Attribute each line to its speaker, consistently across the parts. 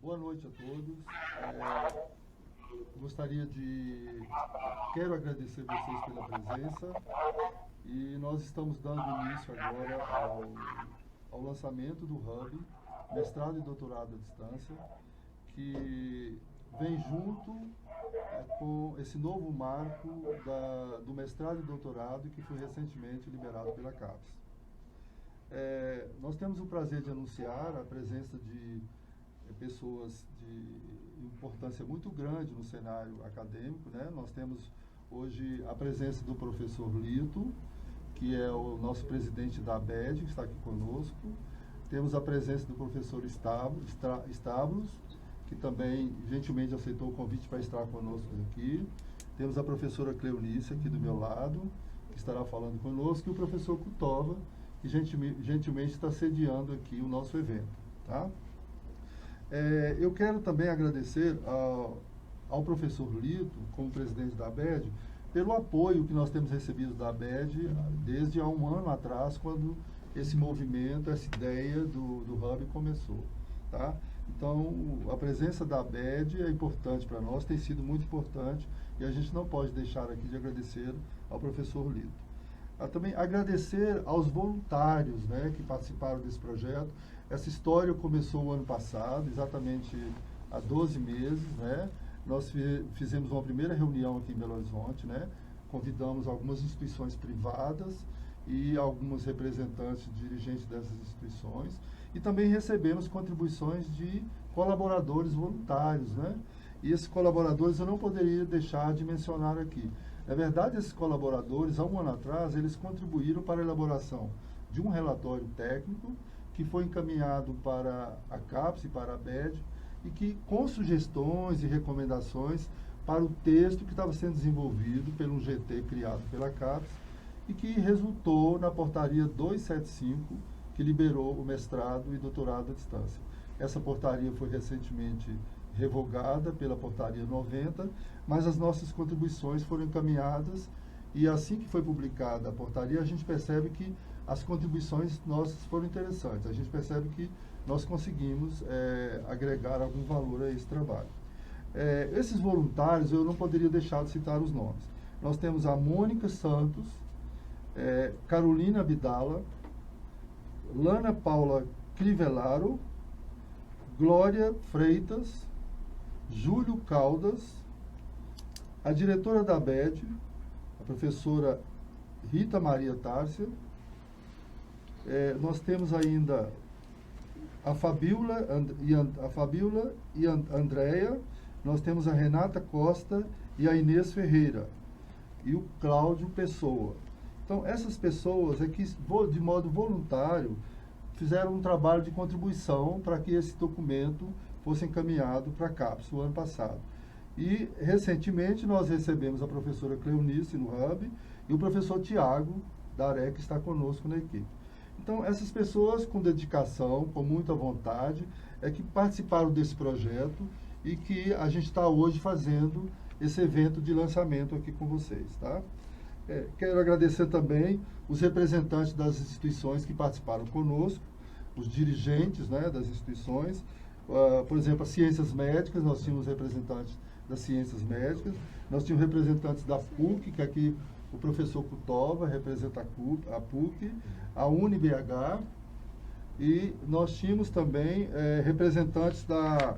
Speaker 1: Boa noite a todos. Quero agradecer vocês pela presença e nós estamos dando início agora ao lançamento do Hub, mestrado e doutorado à distância, que vem junto com esse novo marco do mestrado e doutorado que foi recentemente liberado pela CAPES. Nós temos o prazer de anunciar a presença de pessoas de importância muito grande no cenário acadêmico, né? Nós temos hoje a presença do professor Lito, que é o nosso presidente da ABED, que está aqui conosco. Temos a presença do professor Stavros, que também gentilmente aceitou o convite para estar conosco aqui. Temos a professora Cleonice aqui do meu lado, que estará falando conosco, e o professor Kutova, que gentilmente está sediando aqui o nosso evento, tá? Eu quero também agradecer ao professor Lito, como presidente da ABED, pelo apoio que nós temos recebido da ABED desde há um ano atrás, quando esse movimento, essa ideia do Hub começou, tá? Então, a presença da ABED é importante para nós, tem sido muito importante, e a gente não pode deixar aqui de agradecer ao professor Lito. Também agradecer aos voluntários, né, que participaram desse projeto. Essa história começou o ano passado, exatamente há 12 meses, né? Nós fizemos uma primeira reunião aqui em Belo Horizonte, né? Convidamos algumas instituições privadas e alguns representantes, dirigentes dessas instituições, e também recebemos contribuições de colaboradores voluntários, né? E esses colaboradores eu não poderia deixar de mencionar aqui. Na verdade, esses colaboradores, há um ano atrás, eles contribuíram para a elaboração de um relatório técnico que foi encaminhado para a CAPES e para a ABED, e que, com sugestões e recomendações para o texto que estava sendo desenvolvido pelo GT criado pela CAPES, e que resultou na portaria 275, que liberou o mestrado e doutorado à distância. Essa portaria foi recentemente revogada pela portaria 90, mas as nossas contribuições foram encaminhadas, e assim que foi publicada a portaria, a gente percebe que as contribuições nossas foram interessantes. A gente percebe que nós conseguimos agregar algum valor a esse trabalho. Esses voluntários, eu não poderia deixar de citar os nomes. Nós temos a Mônica Santos, Carolina Abdala, Lana Paula Crivellaro, Glória Freitas, Júlio Caldas, a diretora da ABED, a professora Rita Maria Tárcia. Nós temos ainda a Fabiola e a Andréia, nós temos a Renata Costa e a Inês Ferreira, e o Cláudio Pessoa. Então, essas pessoas aqui, de modo voluntário, fizeram um trabalho de contribuição para que esse documento fosse encaminhado para a CAPES no ano passado. E, recentemente, nós recebemos a professora Cleonice no Hub e o professor Tiago, da AREC, que está conosco na equipe. Então, essas pessoas com dedicação, com muita vontade, que participaram desse projeto e que a gente está hoje fazendo esse evento de lançamento aqui com vocês, tá? Quero agradecer também os representantes das instituições que participaram conosco, os dirigentes, né, das instituições. Por exemplo, as ciências médicas, nós tínhamos representantes das ciências médicas, nós tínhamos representantes da PUC, que aqui o professor Kutova representa a PUC, a UniBH, e nós tínhamos também representantes da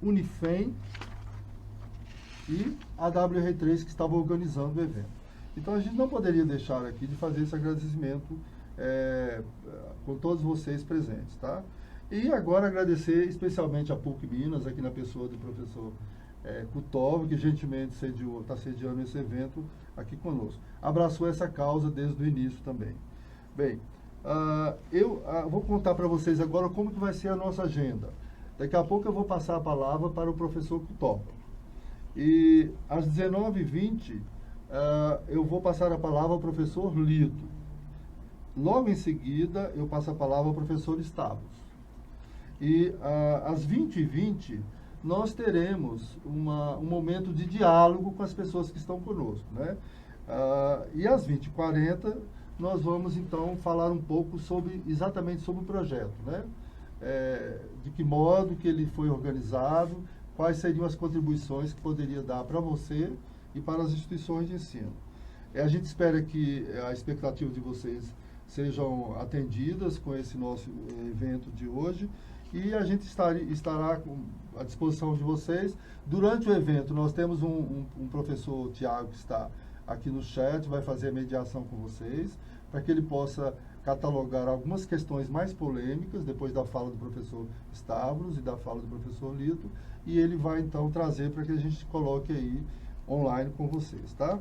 Speaker 1: Unifem e a WR3, que estava organizando o evento. Então, a gente não poderia deixar aqui de fazer esse agradecimento com todos vocês presentes, tá? E agora agradecer especialmente a PUC Minas, aqui na pessoa do professor Kutova, que gentilmente está sediando esse evento aqui conosco. Abraçou essa causa desde o início também. Bem, eu vou contar para vocês agora como que vai ser a nossa agenda. Daqui a pouco eu vou passar a palavra para o professor Kutova. E às 19h20, eu vou passar a palavra ao professor Lito. Logo em seguida, eu passo a palavra ao professor Stavros. E às 20h20, nós teremos um momento de diálogo com as pessoas que estão conosco, né? E às 20h40, nós vamos, então, falar um pouco exatamente sobre o projeto, né? de que modo que ele foi organizado, quais seriam as contribuições que poderia dar para você e para as instituições de ensino. A gente espera que a expectativa de vocês sejam atendidas com esse nosso evento de hoje e a gente estará à disposição de vocês. Durante o evento, nós temos um professor, Tiago, que está aqui no chat, vai fazer a mediação com vocês, para que ele possa catalogar algumas questões mais polêmicas, depois da fala do professor Stavros e da fala do professor Lito, e ele vai, então, trazer para que a gente coloque aí online com vocês, tá?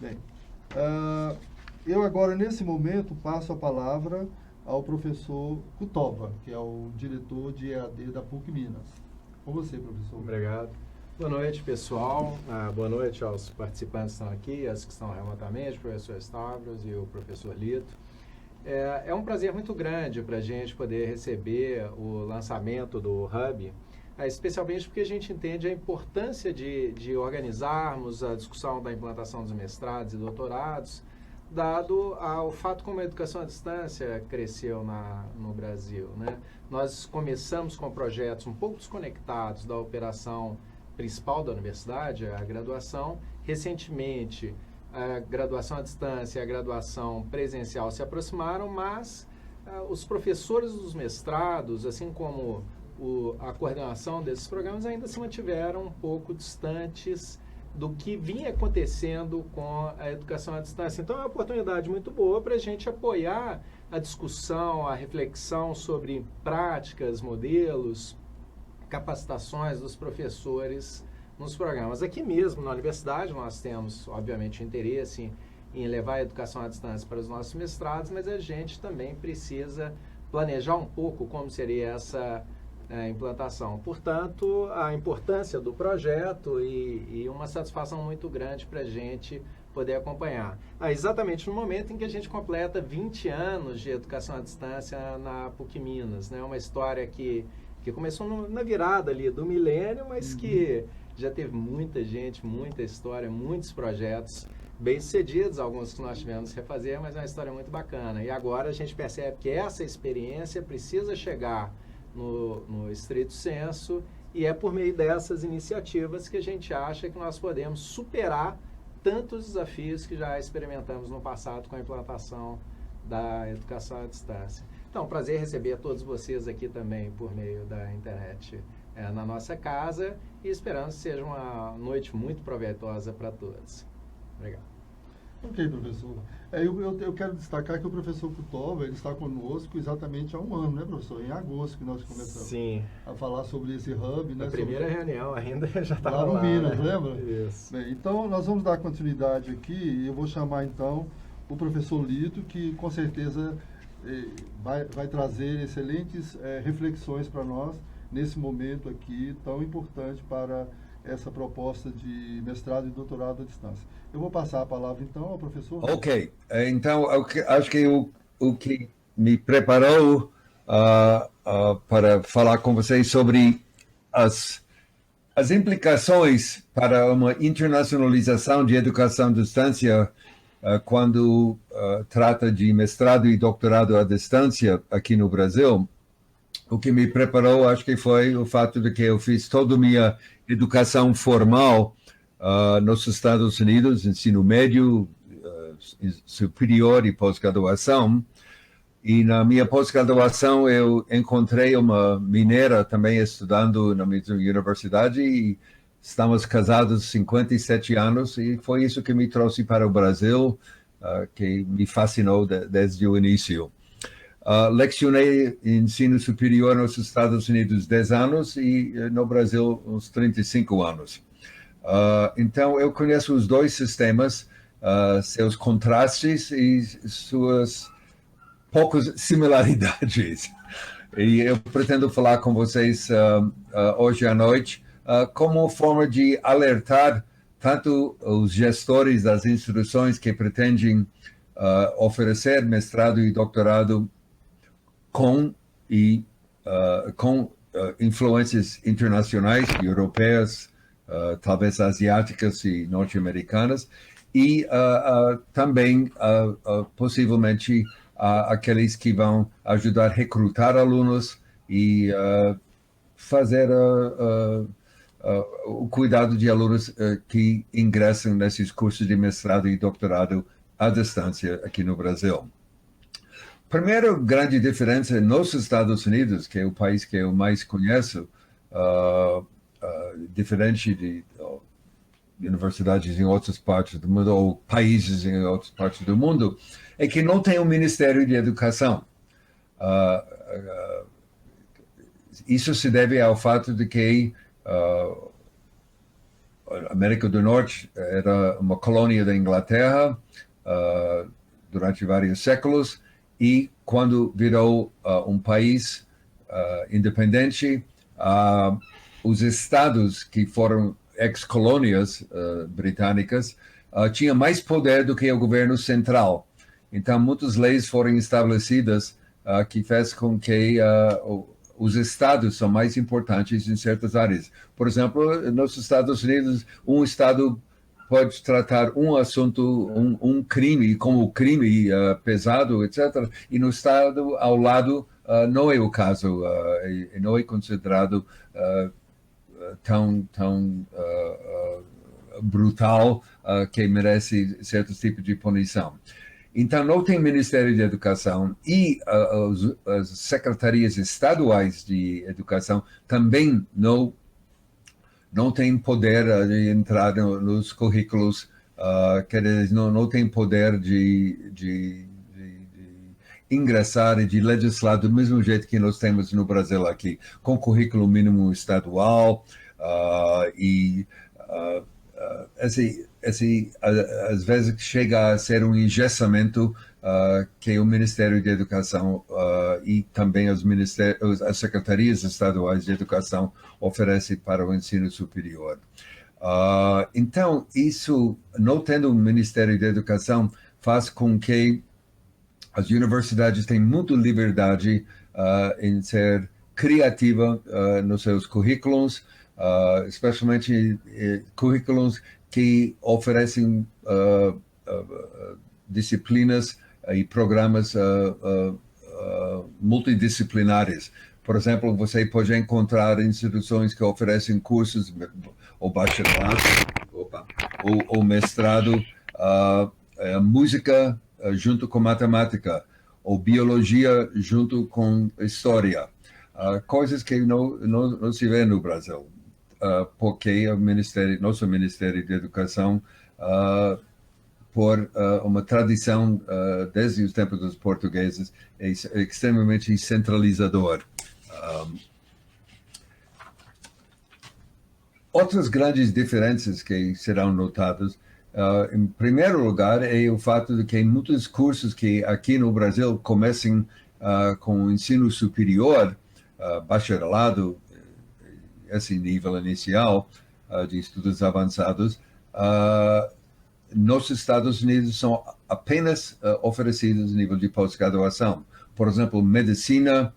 Speaker 1: Bem, eu agora, nesse momento, passo a palavra ao professor Kutoba, que é o diretor de EAD da PUC Minas. Com você, professor.
Speaker 2: Obrigado. Boa noite, pessoal. Boa noite aos participantes que estão aqui, aos que estão remotamente, o professor Stavros e o professor Lito. É um prazer muito grande para a gente poder receber o lançamento do Hub, especialmente porque a gente entende a importância de organizarmos a discussão da implantação dos mestrados e doutorados, dado ao fato como a educação à distância cresceu no Brasil, né? Nós começamos com projetos um pouco desconectados da operação principal da universidade, a graduação. Recentemente, a graduação à distância e a graduação presencial se aproximaram, mas os professores dos mestrados, assim como a coordenação desses programas, ainda se mantiveram um pouco distantes do que vinha acontecendo com a educação à distância. Então, é uma oportunidade muito boa para a gente apoiar a discussão, a reflexão sobre práticas, modelos, capacitações dos professores nos programas. Aqui mesmo, na universidade, nós temos, obviamente, interesse em levar a educação à distância para os nossos mestrados, mas a gente também precisa planejar um pouco como seria essa implantação. Portanto, a importância do projeto e uma satisfação muito grande para a gente poder acompanhar. Exatamente no momento em que a gente completa 20 anos de educação à distância na PUC Minas, né? Uma história que começou na virada ali do milênio, mas que já teve muita gente, muita história, muitos projetos bem-sucedidos, alguns que nós tivemos que refazer, mas é uma história muito bacana. E agora a gente percebe que essa experiência precisa chegar no estrito senso, e é por meio dessas iniciativas que a gente acha que nós podemos superar tantos desafios que já experimentamos no passado com a implantação da educação à distância. Então, prazer receber todos vocês aqui também por meio da internet na nossa casa, e esperamos que seja uma noite muito proveitosa para todos. Obrigado.
Speaker 1: Ok, professor. Eu quero destacar que o professor Kutoba, ele está conosco exatamente há um ano, né, professor? Em agosto que nós começamos a falar sobre esse hub.
Speaker 2: Na primeira reunião ainda já estava
Speaker 1: lá no Minas,
Speaker 2: né?
Speaker 1: Lembra?
Speaker 2: Isso.
Speaker 1: Bem, então, nós vamos dar continuidade aqui, e eu vou chamar, então, o professor Lito, que com certeza vai trazer excelentes reflexões para nós nesse momento aqui tão importante para essa proposta de mestrado e doutorado à distância. Eu vou passar a palavra, então, ao professor.
Speaker 3: Ok. Então, acho que o que me preparou para falar com vocês sobre as implicações para uma internacionalização de educação à distância quando trata de mestrado e doutorado à distância aqui no Brasil. O que me preparou, acho que foi o fato de que eu fiz toda a minha educação formal nos Estados Unidos, ensino médio, superior e pós-graduação. E na minha pós-graduação eu encontrei uma mineira também estudando na mesma universidade, e estamos casados 57 anos, e foi isso que me trouxe para o Brasil, que me fascinou desde o início. Lecionei ensino superior nos Estados Unidos 10 anos e no Brasil uns 35 anos. Então, eu conheço os dois sistemas, seus contrastes e suas poucas similaridades. E eu pretendo falar com vocês hoje à noite como forma de alertar tanto os gestores das instituições que pretendem oferecer mestrado e doutorado com influências internacionais, europeias, talvez asiáticas e norte-americanas, e também, possivelmente, aqueles que vão ajudar a recrutar alunos e fazer o cuidado de alunos que ingressam nesses cursos de mestrado e doutorado à distância aqui no Brasil. Primeira grande diferença nos Estados Unidos, que é o país que eu mais conheço, diferente de universidades em outras partes do mundo ou países em outras partes do mundo, é que não tem um Ministério de Educação. Isso se deve ao fato de que a América do Norte era uma colônia da Inglaterra durante vários séculos, e quando virou um país independente, os estados que foram ex-colônias britânicas tinham mais poder do que o governo central. Então, muitas leis foram estabelecidas que fez com que os estados são mais importantes em certas áreas. Por exemplo, nos Estados Unidos, um estado pode tratar um assunto, um crime, como crime pesado, etc. E no estado ao lado não é o caso, não é considerado tão brutal que merece certo tipo de punição. Então, não tem Ministério de Educação e as secretarias estaduais de educação também não têm poder de entrar nos currículos, quer dizer, não têm poder de ingressar e de legislar do mesmo jeito que nós temos no Brasil aqui, com currículo mínimo estadual às vezes chega a ser um engessamento que o Ministério de Educação e também as secretarias estaduais de educação oferecem para o ensino superior. Então, isso, não tendo um Ministério de Educação, faz com que as universidades tenham muita liberdade em ser criativa nos seus currículos, especialmente currículos que oferecem disciplinas e programas multidisciplinares. Por exemplo, você pode encontrar instituições que oferecem cursos ou bacharelado ou mestrado, música junto com matemática, ou biologia junto com história, coisas que não se vê no Brasil, porque nosso Ministério de Educação, por uma tradição desde os tempos dos portugueses, é extremamente centralizador. Outras grandes diferenças que serão notadas, em primeiro lugar, é o fato de que muitos cursos que aqui no Brasil começam com o ensino superior, bacharelado, esse nível inicial de estudos avançados, nos Estados Unidos são apenas oferecidos nível de pós-graduação. Por exemplo, medicina,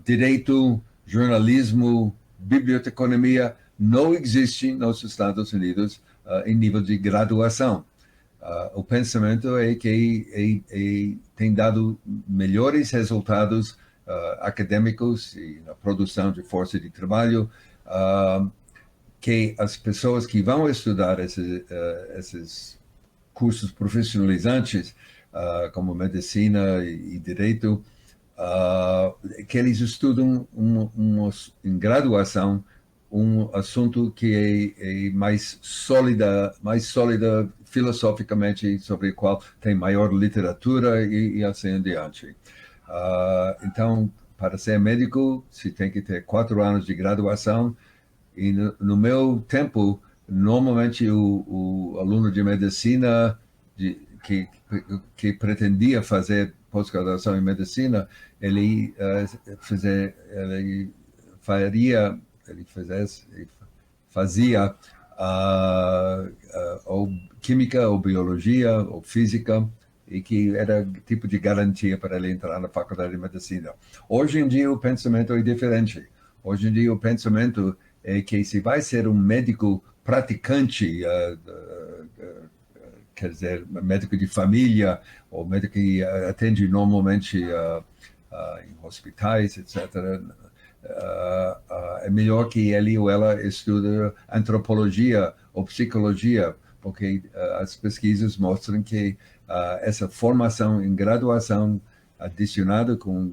Speaker 3: direito, jornalismo, biblioteconomia, não existe nos Estados Unidos em nível de graduação. O pensamento é que tem dado melhores resultados acadêmicos e na produção de força de trabalho, que as pessoas que vão estudar esses cursos profissionalizantes, como medicina e direito, que eles estudam em graduação um assunto que é mais sólida filosoficamente, sobre o qual tem maior literatura e assim em diante. Então, para ser médico, se tem que ter 4 anos de graduação, e no meu tempo, normalmente o aluno de medicina que pretendia fazer pós-graduação em medicina, ele fazia ou química, ou biologia, ou física, e que era tipo de garantia para ele entrar na faculdade de medicina. Hoje em dia o pensamento é diferente. Hoje em dia o pensamento é que se vai ser um médico praticante, quer dizer, médico de família, ou médico que atende normalmente em hospitais, etc., é melhor que ele ou ela estude antropologia ou psicologia, porque as pesquisas mostram que essa formação em graduação adicionada com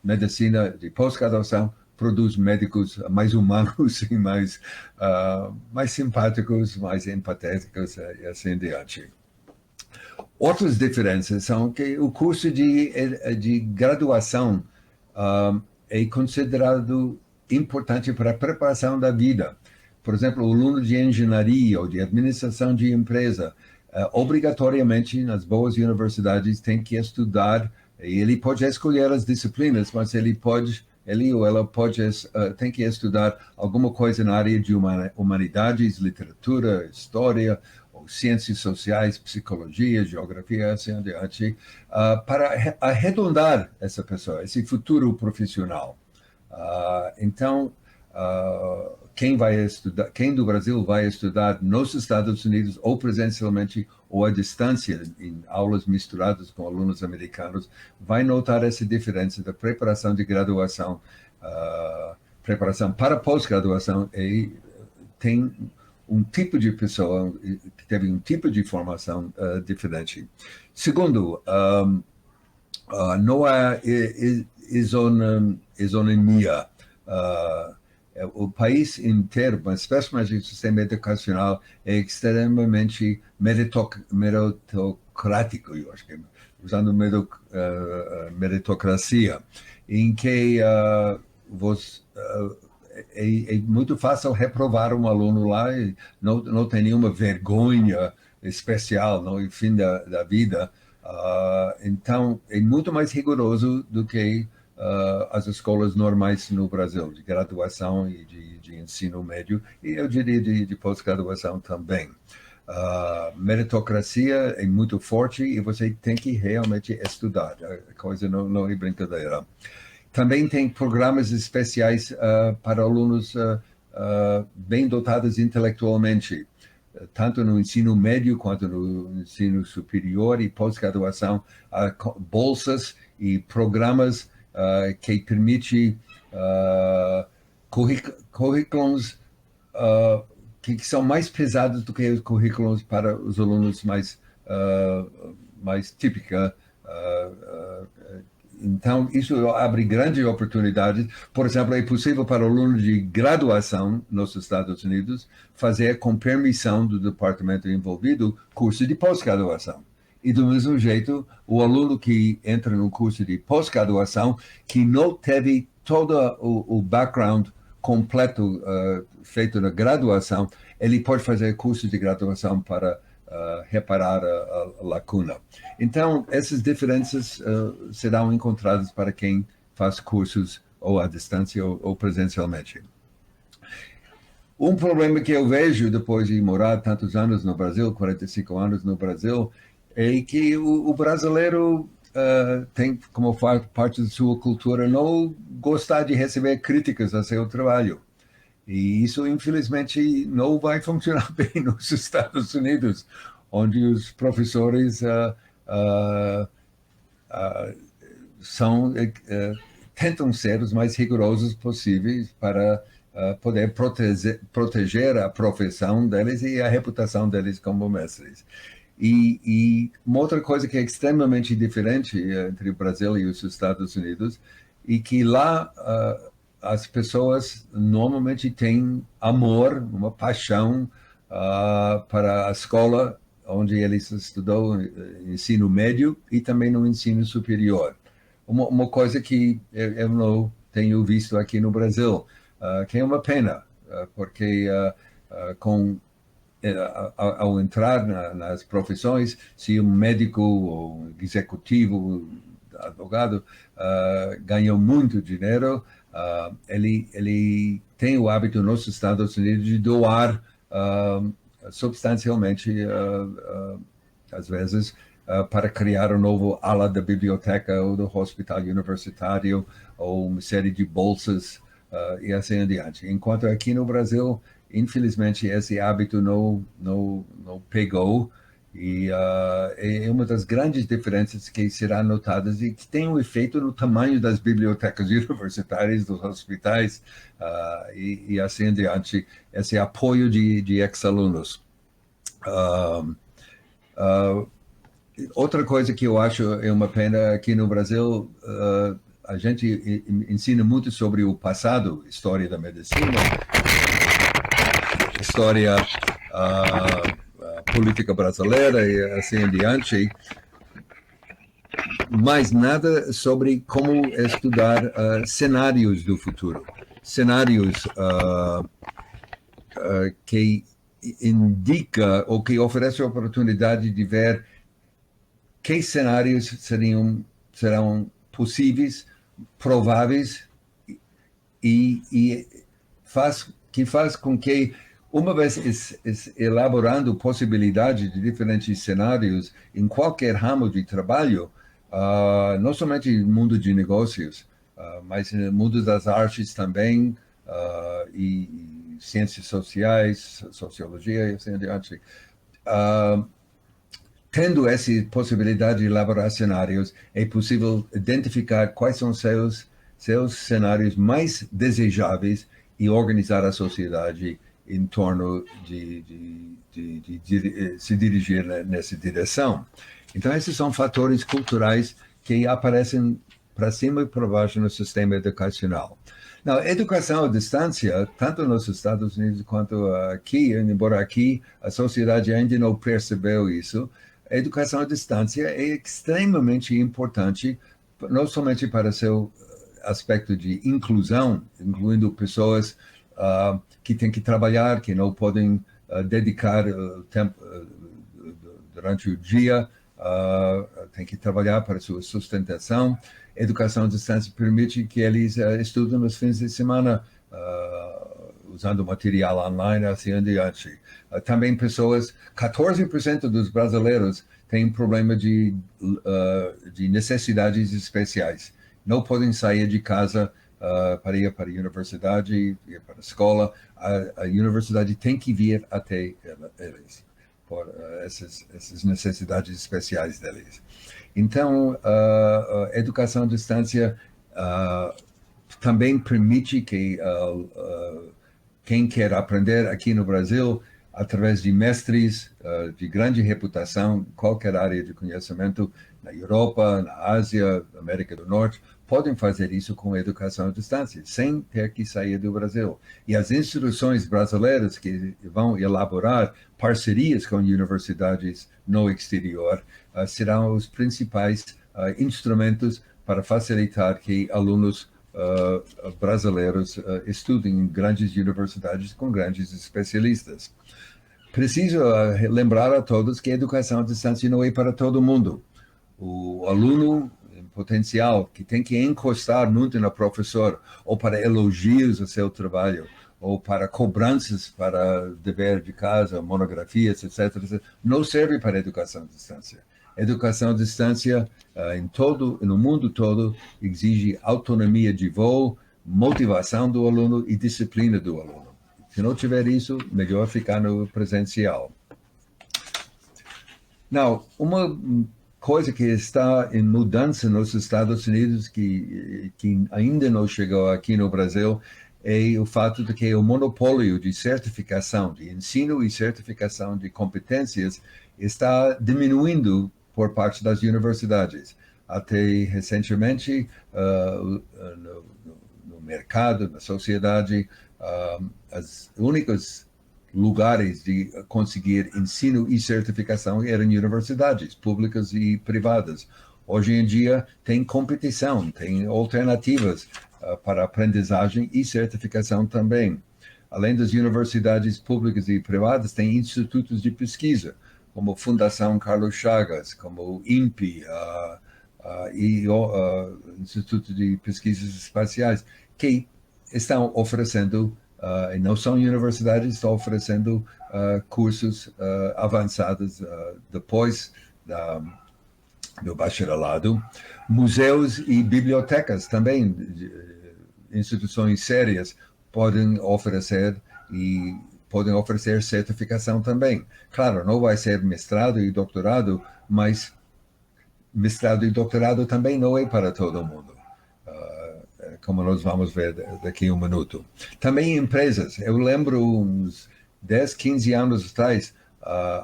Speaker 3: medicina de pós-graduação produz médicos mais humanos e mais simpáticos, mais empatéticos e assim diante. Outras diferenças são que o curso de graduação é considerado importante para a preparação da vida. Por exemplo, o aluno de engenharia ou de administração de empresa, obrigatoriamente nas boas universidades tem que estudar, e ele pode escolher as disciplinas, mas ele ou ela tem que estudar alguma coisa na área de humanidades, literatura, história, ou ciências sociais, psicologia, geografia, assim adiante, para arredondar essa pessoa, esse futuro profissional. Então, quem do Brasil vai estudar nos Estados Unidos, ou presencialmente, ou à distância, em aulas misturadas com alunos americanos, vai notar essa diferença da preparação de graduação, preparação para pós-graduação, e tem um tipo de pessoa que teve um tipo de formação diferente. Segundo, não há isonomia. O país inteiro, mas especialmente o sistema educacional, é extremamente meritocrático, eu acho que usando meritocracia, em que é muito fácil reprovar um aluno lá e não tem nenhuma vergonha especial no fim da vida. Então, é muito mais rigoroso do que as escolas normais no Brasil, de graduação e de ensino médio, e eu diria de pós-graduação também. Meritocracia é muito forte e você tem que realmente estudar, a coisa não é brincadeira. Também tem programas especiais para alunos bem dotados intelectualmente, tanto no ensino médio quanto no ensino superior e pós-graduação, bolsas e programas que permitem currículos que são mais pesados do que os currículos para os alunos mais típicos. Então, isso abre grandes oportunidades. Por exemplo, é possível para o aluno de graduação nos Estados Unidos fazer, com permissão do departamento envolvido, curso de pós-graduação. E, do mesmo jeito, o aluno que entra no curso de pós-graduação, que não teve todo o background completo feito na graduação, ele pode fazer curso de graduação para reparar a lacuna. Então, essas diferenças serão encontradas para quem faz cursos ou à distância ou presencialmente. Um problema que eu vejo depois de morar tantos anos no Brasil, 45 anos no Brasil, é que o brasileiro tem como parte de sua cultura não gostar de receber críticas a seu trabalho. E isso, infelizmente, não vai funcionar bem nos Estados Unidos, onde os professores tentam ser os mais rigorosos possíveis para poder proteger a profissão deles e a reputação deles como mestres. E uma outra coisa que é extremamente diferente entre o Brasil e os Estados Unidos é que lá as pessoas normalmente têm amor, uma paixão para a escola onde eles estudou ensino médio e também no ensino superior. Uma coisa que eu não tenho visto aqui no Brasil, que é uma pena, porque ao entrar nas profissões, se um médico ou executivo, advogado, ganhou muito dinheiro, ele tem o hábito nos Estados Unidos de doar substancialmente, às vezes, para criar um novo ala da biblioteca ou do hospital universitário, ou uma série de bolsas e assim adiante. Enquanto aqui no Brasil, infelizmente, esse hábito não pegou E é uma das grandes diferenças que serão notadas e que tem um efeito no tamanho das bibliotecas universitárias, dos hospitais e assim em diante, esse apoio de ex-alunos. Outra coisa que eu acho é uma pena aqui no Brasil, a gente ensina muito sobre o passado, história da medicina, história política brasileira e assim em diante, mas nada sobre como estudar cenários do futuro, cenários que indica ou que oferece a oportunidade de ver que cenários serão possíveis, prováveis e faz com que, uma vez elaborando possibilidades de diferentes cenários em qualquer ramo de trabalho, não somente no mundo de negócios, mas no mundo das artes também, e ciências sociais, sociologia e assim adiante. Tendo essa possibilidade de elaborar cenários, é possível identificar quais são seus cenários mais desejáveis e organizar a sociedade em torno de se dirigir nessa direção. Então, esses são fatores culturais que aparecem para cima e para baixo no sistema educacional. Não, educação à distância, tanto nos Estados Unidos quanto aqui, embora aqui a sociedade ainda não percebeu isso, a educação à distância é extremamente importante, não somente para seu aspecto de inclusão, incluindo pessoas que têm que trabalhar, que não podem dedicar tempo durante o dia, têm que trabalhar para sua sustentação. A educação à distância permite que eles estudem nos fins de semana, usando material online, assim em diante. Também 14% dos brasileiros têm problema de necessidades especiais. Não podem sair de casa para ir para a universidade, ir para a escola. A universidade tem que vir até eles, por essas necessidades especiais deles. Então, a educação à distância também permite que quem quer aprender aqui no Brasil, através de mestres de grande reputação, qualquer área de conhecimento, na Europa, na Ásia, na América do Norte, podem fazer isso com a educação à distância, sem ter que sair do Brasil. E as instituições brasileiras que vão elaborar parcerias com universidades no exterior serão os principais instrumentos para facilitar que alunos brasileiros estudem em grandes universidades com grandes especialistas. Preciso lembrar a todos que a educação à distância não é para todo mundo. O aluno em potencial que tem que encostar muito no professor, ou para elogios ao seu trabalho, ou para cobranças para dever de casa, monografias, etc., não serve para a educação à distância. Educação à distância no mundo todo exige autonomia de voo, motivação do aluno e disciplina do aluno. Se não tiver isso, melhor ficar no presencial. Não, uma coisa que está em mudança nos Estados Unidos, que ainda não chegou aqui no Brasil, é o fato de que o monopólio de certificação, de ensino e certificação de competências está diminuindo por parte das universidades. Até recentemente, no mercado, na sociedade, os únicos lugares de conseguir ensino e certificação eram universidades públicas e privadas. Hoje em dia, tem competição, tem alternativas para aprendizagem e certificação também. Além das universidades públicas e privadas, tem institutos de pesquisa, como a Fundação Carlos Chagas, como o INPE e o Instituto de Pesquisas Espaciais, que estão oferecendo, e não são universidades, estão oferecendo cursos avançados depois do bacharelado. Museus e bibliotecas também, instituições sérias, podem oferecer e podem oferecer certificação também. Claro, não vai ser mestrado e doutorado, mas mestrado e doutorado também não é para todo mundo, como nós vamos ver daqui a um minuto. Também empresas. Eu lembro uns 10, 15 anos atrás,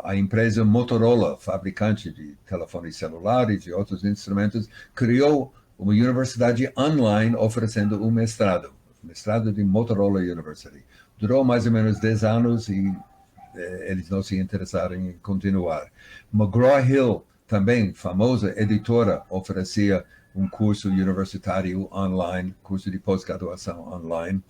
Speaker 3: a empresa Motorola, fabricante de telefones celulares e outros instrumentos, criou uma universidade online oferecendo um mestrado de Motorola University. Durou mais ou menos 10 anos e eles não se interessaram em continuar. McGraw-Hill, também famosa editora, oferecia um curso universitário online, curso de pós-graduação online,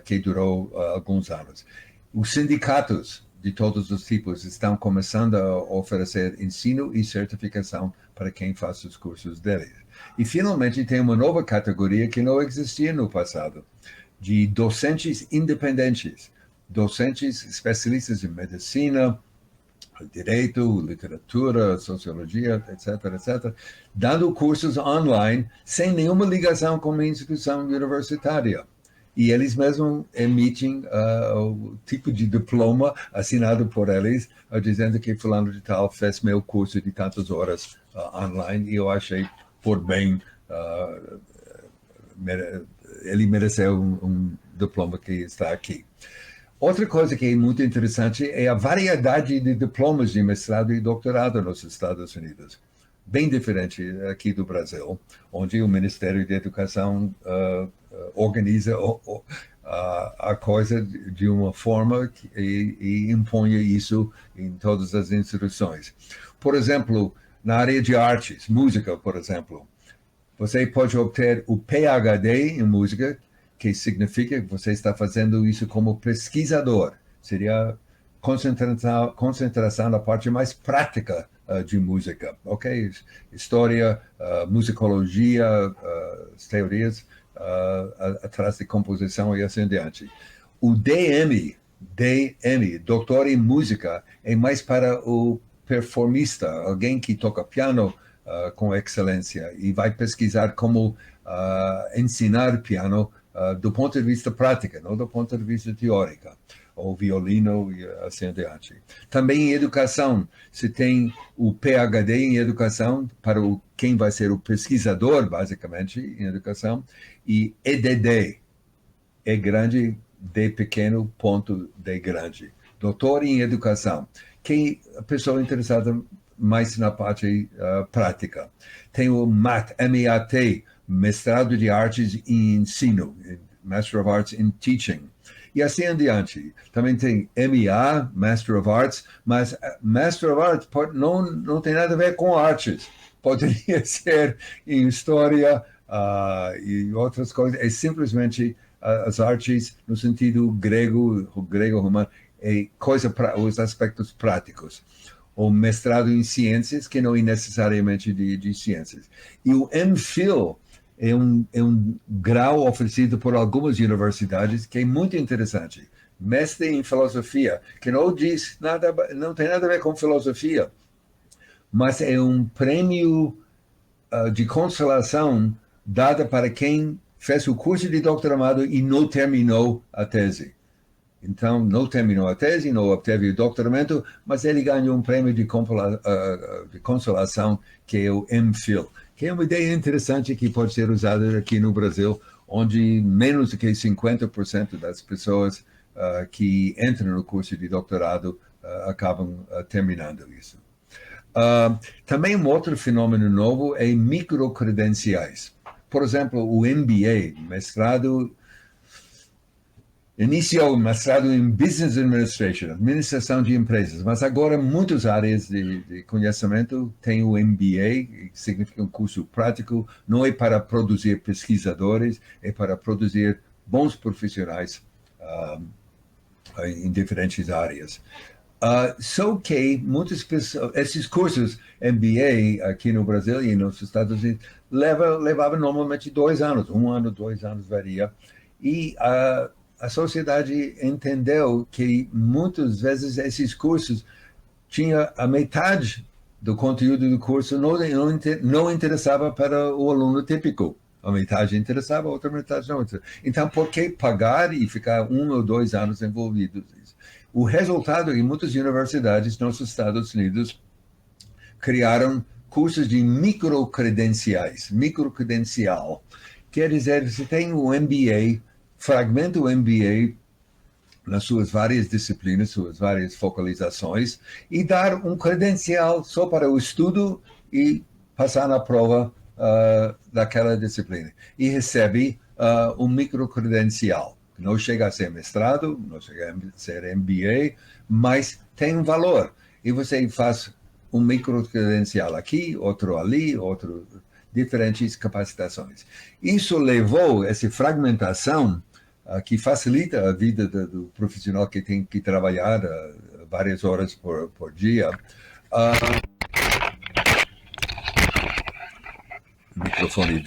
Speaker 3: que durou alguns anos. Os sindicatos de todos os tipos estão começando a oferecer ensino e certificação para quem faz os cursos deles. E, finalmente, tem uma nova categoria que não existia no passado, de docentes independentes, docentes especialistas em medicina, direito, literatura, sociologia, etc., etc., dando cursos online sem nenhuma ligação com uma instituição universitária. E eles mesmos emitem o tipo de diploma assinado por eles, dizendo que fulano de tal fez meu curso de tantas horas online, e eu achei por bem, ele mereceu um diploma que está aqui. Outra coisa que é muito interessante é a variedade de diplomas de mestrado e doutorado nos Estados Unidos. Bem diferente aqui do Brasil, onde o Ministério da Educação organiza a coisa de uma forma e impõe isso em todas as instituições. Por exemplo, na área de artes, música, por exemplo, você pode obter o PhD em música, que significa que você está fazendo isso como pesquisador. Seria concentração na parte mais prática de música, ok? História, musicologia, as teorias atrás de composição e assim diante. O DM, doutor em música, é mais para o performista, alguém que toca piano com excelência e vai pesquisar como ensinar piano do ponto de vista prático, não do ponto de vista teórico, ou violino e assim adiante. Também em educação, se tem o PhD em educação para quem vai ser o pesquisador, basicamente, em educação, e EDD, E grande, D pequeno, ponto, D grande. Doutor em educação, que a pessoa interessada mais na parte prática. Tem o MAT, M-A-T, Mestrado de Artes em Ensino, Master of Arts in Teaching. E assim em diante. Também tem MA, Master of Arts, mas Master of Arts não tem nada a ver com artes. Poderia ser em história e outras coisas. É simplesmente as artes no sentido grego-romano, os aspectos práticos. O mestrado em ciências, que não é necessariamente de ciências. E o MPhil é um grau oferecido por algumas universidades que é muito interessante. Mestre em filosofia, que não tem nada a ver com filosofia, mas é um prêmio de consolação dado para quem fez o curso de doutorado e não terminou a tese. Então, não terminou a tese, não obteve o doutoramento, mas ele ganhou um prêmio de consolação, que é o MPhil, que é uma ideia interessante que pode ser usada aqui no Brasil, onde menos do que 50% das pessoas que entram no curso de doutorado acabam terminando isso. Também um outro fenômeno novo é microcredenciais. Por exemplo, o MBA, iniciou o mestrado em Business Administration, administração de empresas, mas agora muitas áreas de conhecimento têm o MBA, que significa um curso prático, não é para produzir pesquisadores, é para produzir bons profissionais em diferentes áreas. Só que muitas pessoas, esses cursos MBA aqui no Brasil e nos Estados Unidos levavam normalmente 2 anos, 1 ano, 2 anos varia, e a sociedade entendeu que muitas vezes esses cursos tinha a metade do conteúdo do curso não interessava para o aluno típico. A metade interessava, a outra metade não interessava. Então, por que pagar e ficar 1 ou 2 anos envolvidos nisso? O resultado, em muitas universidades nos Estados Unidos, criaram cursos de microcredenciais, microcredencial. Quer dizer, você tem o MBA, fragmenta o MBA nas suas várias disciplinas, suas várias focalizações, e dar um credencial só para o estudo e passar na prova daquela disciplina. E recebe um microcredencial. Não chega a ser mestrado, não chega a ser MBA, mas tem um valor. E você faz um microcredencial aqui, outro ali, outro, diferentes capacitações. Isso levou essa fragmentação que facilita a vida do profissional que tem que trabalhar várias horas por dia. Microfone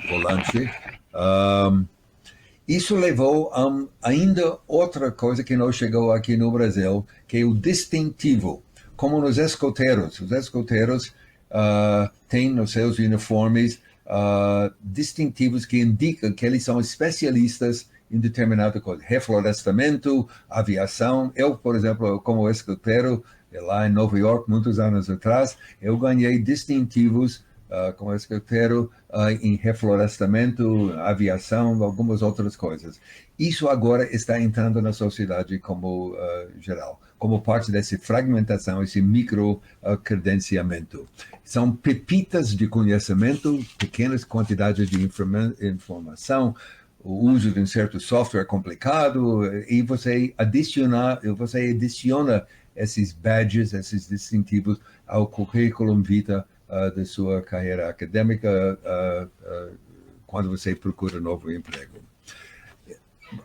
Speaker 3: volante. Isso levou a ainda outra coisa que não chegou aqui no Brasil, que é o distintivo. Como nos escoteiros. Os escoteiros têm nos seus uniformes distintivos que indicam que eles são especialistas em determinada coisa. Reflorestamento, aviação. Eu, por exemplo, como escoteiro, lá em Nova York, muitos anos atrás, eu ganhei distintivos como escoteiro em reflorestamento, aviação, algumas outras coisas. Isso agora está entrando na sociedade como geral, como parte dessa fragmentação, esse micro-credenciamento. São pepitas de conhecimento, pequenas quantidades de informação, o uso de um certo software complicado, e você adiciona esses badges, esses distintivos ao currículo vitae da sua carreira acadêmica quando você procura novo emprego.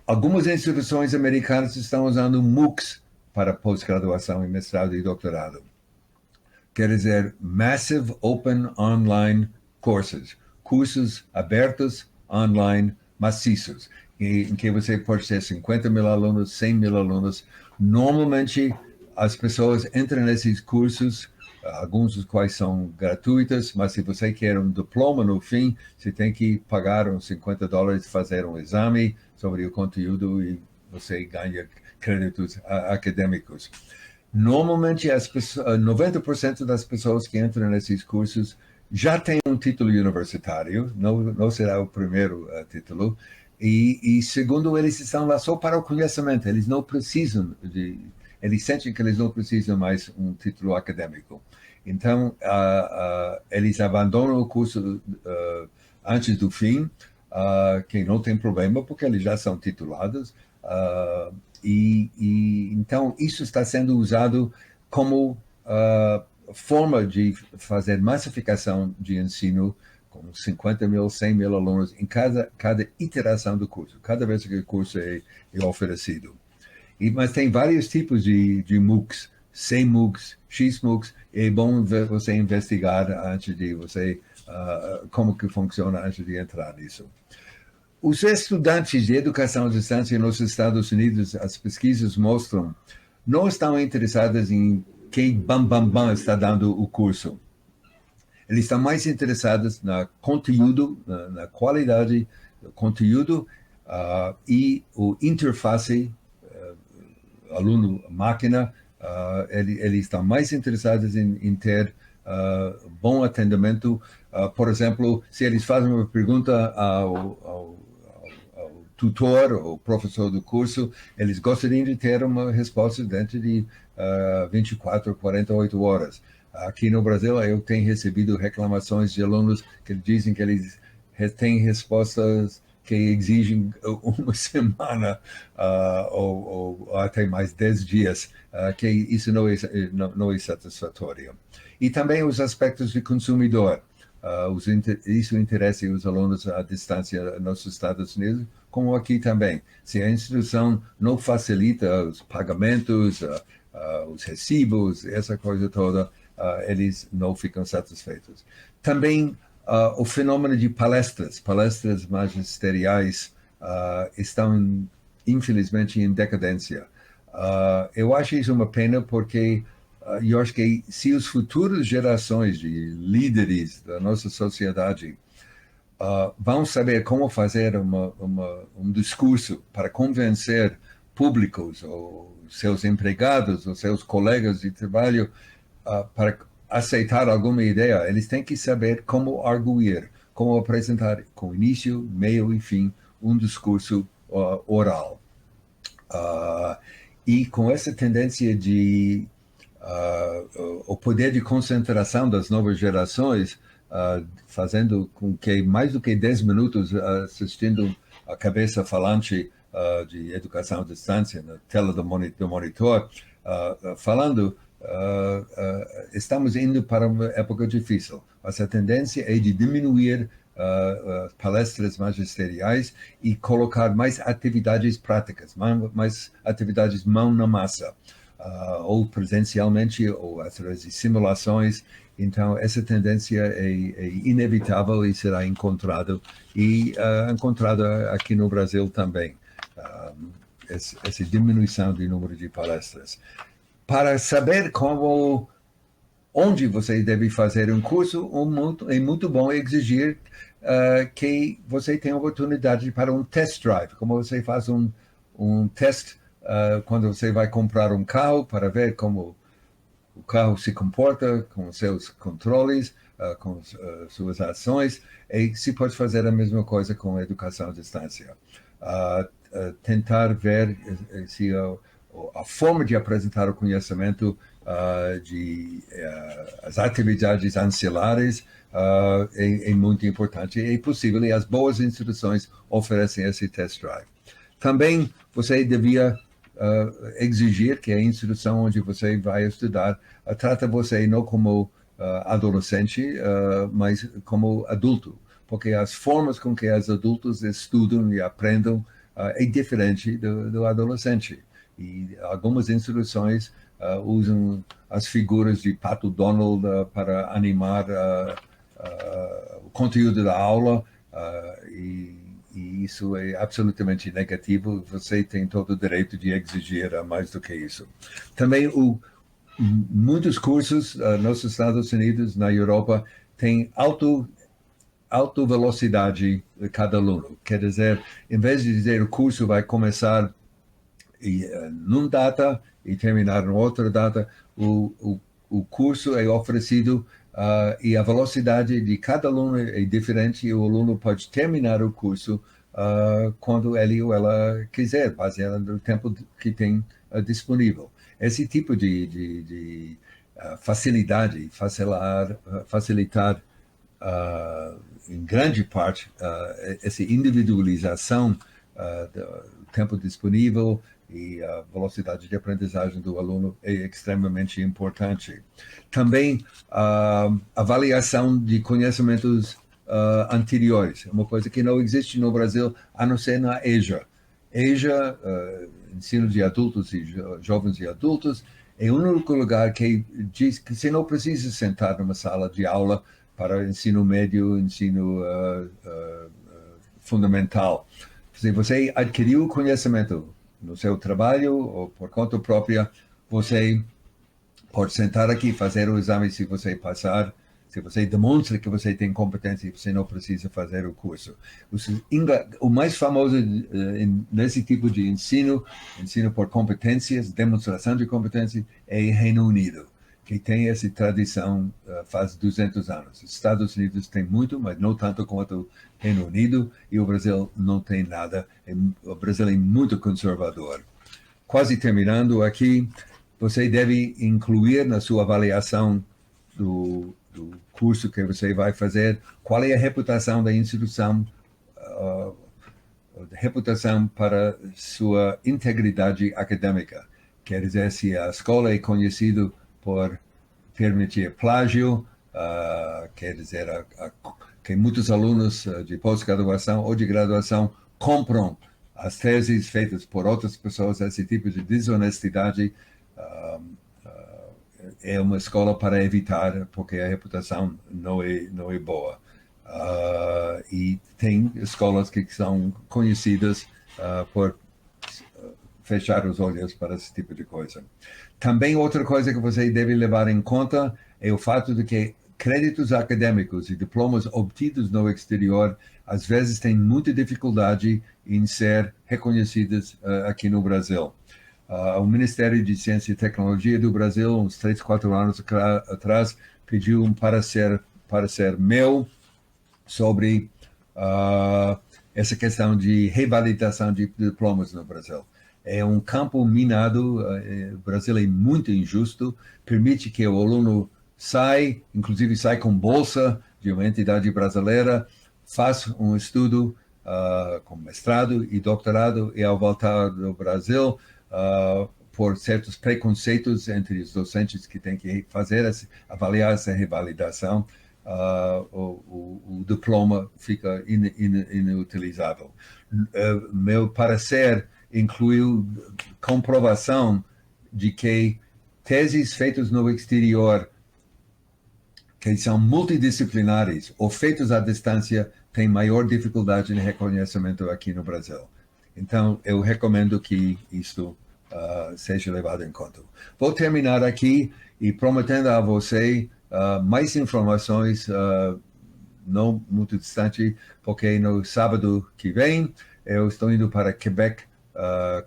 Speaker 3: Algumas instituições americanas estão usando MOOCs para pós-graduação, mestrado e doutorado. Quer dizer, Massive Open Online Courses, cursos abertos online maciços, em que você pode ter 50 mil alunos, 100 mil alunos. Normalmente, as pessoas entram nesses cursos, alguns dos quais são gratuitos, mas se você quer um diploma no fim, você tem que pagar uns $50, fazer um exame sobre o conteúdo e você ganha créditos acadêmicos. Normalmente, 90% das pessoas que entram nesses cursos já têm um título universitário, não será o primeiro título, e segundo, eles estão lá só para o conhecimento, eles não precisam eles sentem que eles não precisam mais um título acadêmico. Então, eles abandonam o curso antes do fim, que não tem problema, porque eles já são titulados, então, isso está sendo usado como forma de fazer massificação de ensino com 50 mil, 100 mil alunos em cada iteração do curso, cada vez que o curso é oferecido. Mas tem vários tipos de MOOCs, CMOOCs, XMOOCs, é bom você investigar antes de você, como que funciona antes de entrar nisso. Os estudantes de educação à distância nos Estados Unidos, as pesquisas mostram, não estão interessados em quem está dando o curso. Eles estão mais interessados no conteúdo, na qualidade do conteúdo e o interface aluno-máquina. Eles estão mais interessados em ter bom atendimento. Por exemplo, se eles fazem uma pergunta ao tutor ou professor do curso, eles gostariam de ter uma resposta dentro de 24, 48 horas. Aqui no Brasil, eu tenho recebido reclamações de alunos que dizem que eles têm respostas que exigem uma semana ou até mais 10 dias, que isso não é satisfatório. E também os aspectos de consumidor. Isso interessa os alunos à distância nos Estados Unidos, como aqui também. Se a instituição não facilita os pagamentos, os recibos, essa coisa toda, eles não ficam satisfeitos. Também o fenômeno de palestras magisteriais estão, infelizmente, em decadência. Eu acho isso uma pena porque eu acho que se as futuras gerações de líderes da nossa sociedade vão saber como fazer um discurso para convencer públicos, ou seus empregados, ou seus colegas de trabalho, para aceitar alguma ideia, eles têm que saber como arguir, como apresentar com início, meio e fim um discurso oral. E com essa tendência de o poder de concentração das novas gerações, fazendo com que mais do que 10 minutos assistindo a cabeça falante de educação à distância na tela do monitor, falando, estamos indo para uma época difícil. Essa tendência é de diminuir palestras magisteriais e colocar mais atividades práticas, mais atividades mão na massa, ou presencialmente ou através de simulações. Então, essa tendência é inevitável e será encontrada aqui no Brasil também, essa diminuição do número de palestras. Para saber onde você deve fazer um curso, é muito bom exigir que você tenha oportunidade para um test drive, como você faz um test quando você vai comprar um carro, para ver como o carro se comporta com seus controles, com suas ações, e se pode fazer a mesma coisa com a educação à distância. Tentar ver se a forma de apresentar o conhecimento as atividades ancilares é muito importante. É possível, e as boas instituições oferecem esse test drive. Também você devia exigir que a instituição onde você vai estudar trata você não como adolescente, mas como adulto, porque as formas com que os adultos estudam e aprendem é diferente do adolescente. E algumas instituições usam as figuras de Pato Donald para animar o conteúdo da aula, e isso é absolutamente negativo. Você tem todo o direito de exigir mais do que isso. Também muitos cursos nos Estados Unidos, na Europa, têm alta velocidade de cada aluno. Quer dizer, em vez de dizer o curso vai começar numa data e terminar em outra data, o curso é oferecido e a velocidade de cada aluno é diferente, e o aluno pode terminar o curso quando ele ou ela quiser, baseado no tempo que tem disponível. Esse tipo de facilitar facilitar em grande parte essa individualização do tempo disponível e a velocidade de aprendizagem do aluno é extremamente importante. Também avaliação de conhecimentos anteriores, uma coisa que não existe no Brasil, a não ser na EJA. EJA, ensino de adultos e jovens e adultos, é o único lugar que diz que você não precisa sentar numa sala de aula para ensino médio, ensino fundamental. Se você adquiriu conhecimento no seu trabalho ou por conta própria, você pode sentar aqui e fazer o exame. Se você passar, se você demonstra que você tem competência, você não precisa fazer o curso. O mais famoso nesse tipo de ensino por competências, demonstração de competência, é Reino Unido, que tem essa tradição faz 200 anos. Os Estados Unidos tem muito, mas não tanto quanto o Reino Unido, e o Brasil não tem nada. O Brasil é muito conservador. Quase terminando aqui, você deve incluir na sua avaliação do curso que você vai fazer qual é a reputação da instituição, reputação para sua integridade acadêmica. Quer dizer, se a escola é conhecida por permitir plágio, quer dizer que muitos alunos de pós-graduação ou de graduação compram as teses feitas por outras pessoas. Esse tipo de desonestidade é uma escola para evitar, porque a reputação não é boa. E tem escolas que são conhecidas por fechar os olhos para esse tipo de coisa. Também outra coisa que você deve levar em conta é o fato de que créditos acadêmicos e diplomas obtidos no exterior, às vezes têm muita dificuldade em ser reconhecidos aqui no Brasil. O Ministério de Ciência e Tecnologia do Brasil, uns 3, 4 anos atrás, pediu um parecer meu sobre essa questão de revalidação de diplomas no Brasil. É um campo minado, o Brasil é muito injusto, permite que o aluno inclusive sai com bolsa de uma entidade brasileira, faz um estudo com mestrado e doutorado, e ao voltar do Brasil, por certos preconceitos entre os docentes que têm que avaliar essa revalidação, o diploma fica inutilizável. Meu parecer incluiu comprovação de que teses feitas no exterior, que são multidisciplinares ou feitas à distância, têm maior dificuldade de reconhecimento aqui no Brasil. Então, eu recomendo que isto seja levado em conta. Vou terminar aqui e prometendo a você mais informações não muito distante, porque no sábado que vem eu estou indo para Quebec,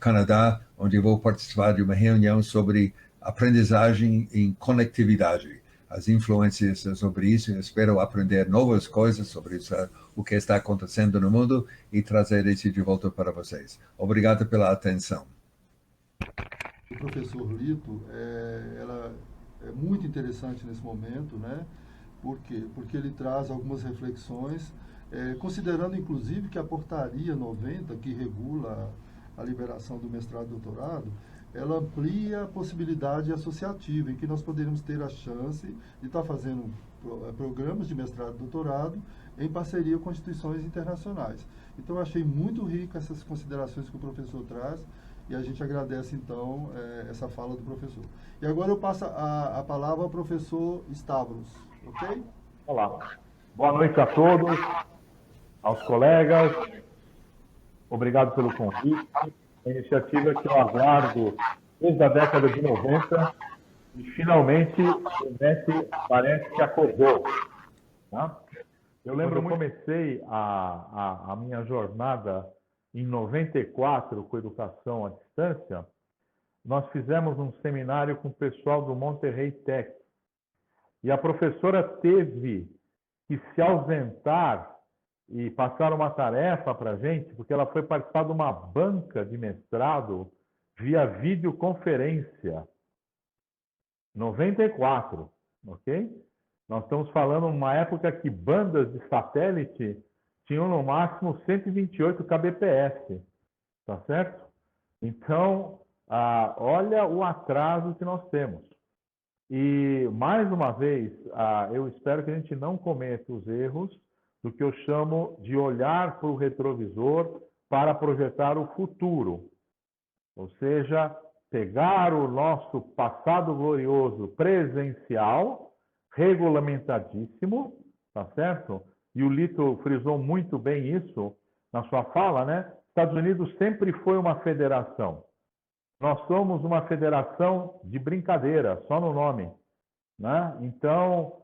Speaker 3: Canadá, onde vou participar de uma reunião sobre aprendizagem em conectividade, as influências sobre isso. Eu espero aprender novas coisas sobre isso, o que está acontecendo no mundo, e trazer isso de volta para vocês. Obrigado pela atenção.
Speaker 1: O professor Lito, ela é muito interessante nesse momento, né? Por quê? Porque ele traz algumas reflexões, considerando inclusive que a portaria 90, que regula a liberação do mestrado e doutorado, ela amplia a possibilidade associativa, em que nós poderíamos ter a chance de estar fazendo programas de mestrado e doutorado em parceria com instituições internacionais. Então, eu achei muito rica essas considerações que o professor traz, e a gente agradece, então, essa fala do professor. E agora eu passo a palavra ao professor Stavros, ok?
Speaker 4: Olá. Boa noite a todos, aos colegas. Obrigado pelo convite. A iniciativa que eu aguardo desde a década de 90 e finalmente o MEC parece que acordou. Tá? Eu lembro que eu comecei a minha jornada em 94 com educação à distância. Nós fizemos um seminário com o pessoal do Monterrey Tech e a professora teve que se ausentar e passar uma tarefa para a gente, porque ela foi participar de uma banca de mestrado via videoconferência. 94, ok? Nós estamos falando uma época que bandas de satélite tinham no máximo 128 kbps, tá certo? Então, olha o atraso que nós temos. E, mais uma vez, eu espero que a gente não cometa os erros do que eu chamo de olhar para o retrovisor para projetar o futuro. Ou seja, pegar o nosso passado glorioso presencial, regulamentadíssimo, tá certo? E o Lito frisou muito bem isso na sua fala, né? Estados Unidos sempre foi uma federação. Nós somos uma federação de brincadeira, só no nome, né? Então,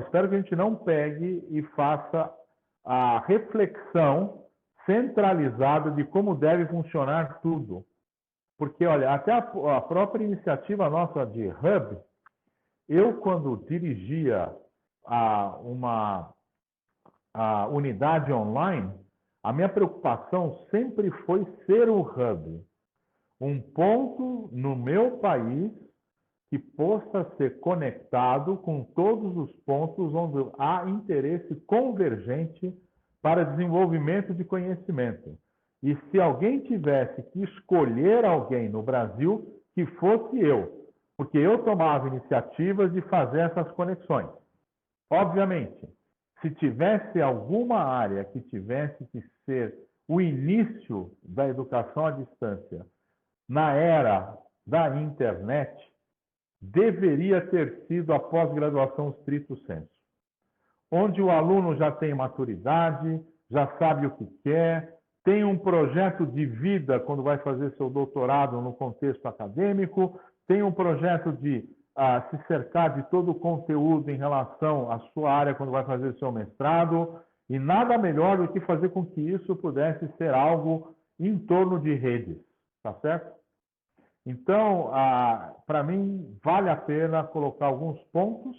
Speaker 4: espero que a gente não pegue e faça a reflexão centralizada de como deve funcionar tudo. Porque, olha, até a própria iniciativa nossa de Hub, eu, quando dirigia uma unidade online, a minha preocupação sempre foi ser o Hub. Um ponto no meu país que possa ser conectado com todos os pontos onde há interesse convergente para desenvolvimento de conhecimento. E se alguém tivesse que escolher alguém no Brasil, que fosse eu, porque eu tomava iniciativas de fazer essas conexões. Obviamente, se tivesse alguma área que tivesse que ser o início da educação à distância na era da internet, deveria ter sido a pós-graduação stricto sensu, onde o aluno já tem maturidade, já sabe o que quer, tem um projeto de vida quando vai fazer seu doutorado no contexto acadêmico, tem um projeto de se cercar de todo o conteúdo em relação à sua área quando vai fazer seu mestrado, e nada melhor do que fazer com que isso pudesse ser algo em torno de redes, tá certo? Então, para mim, vale a pena colocar alguns pontos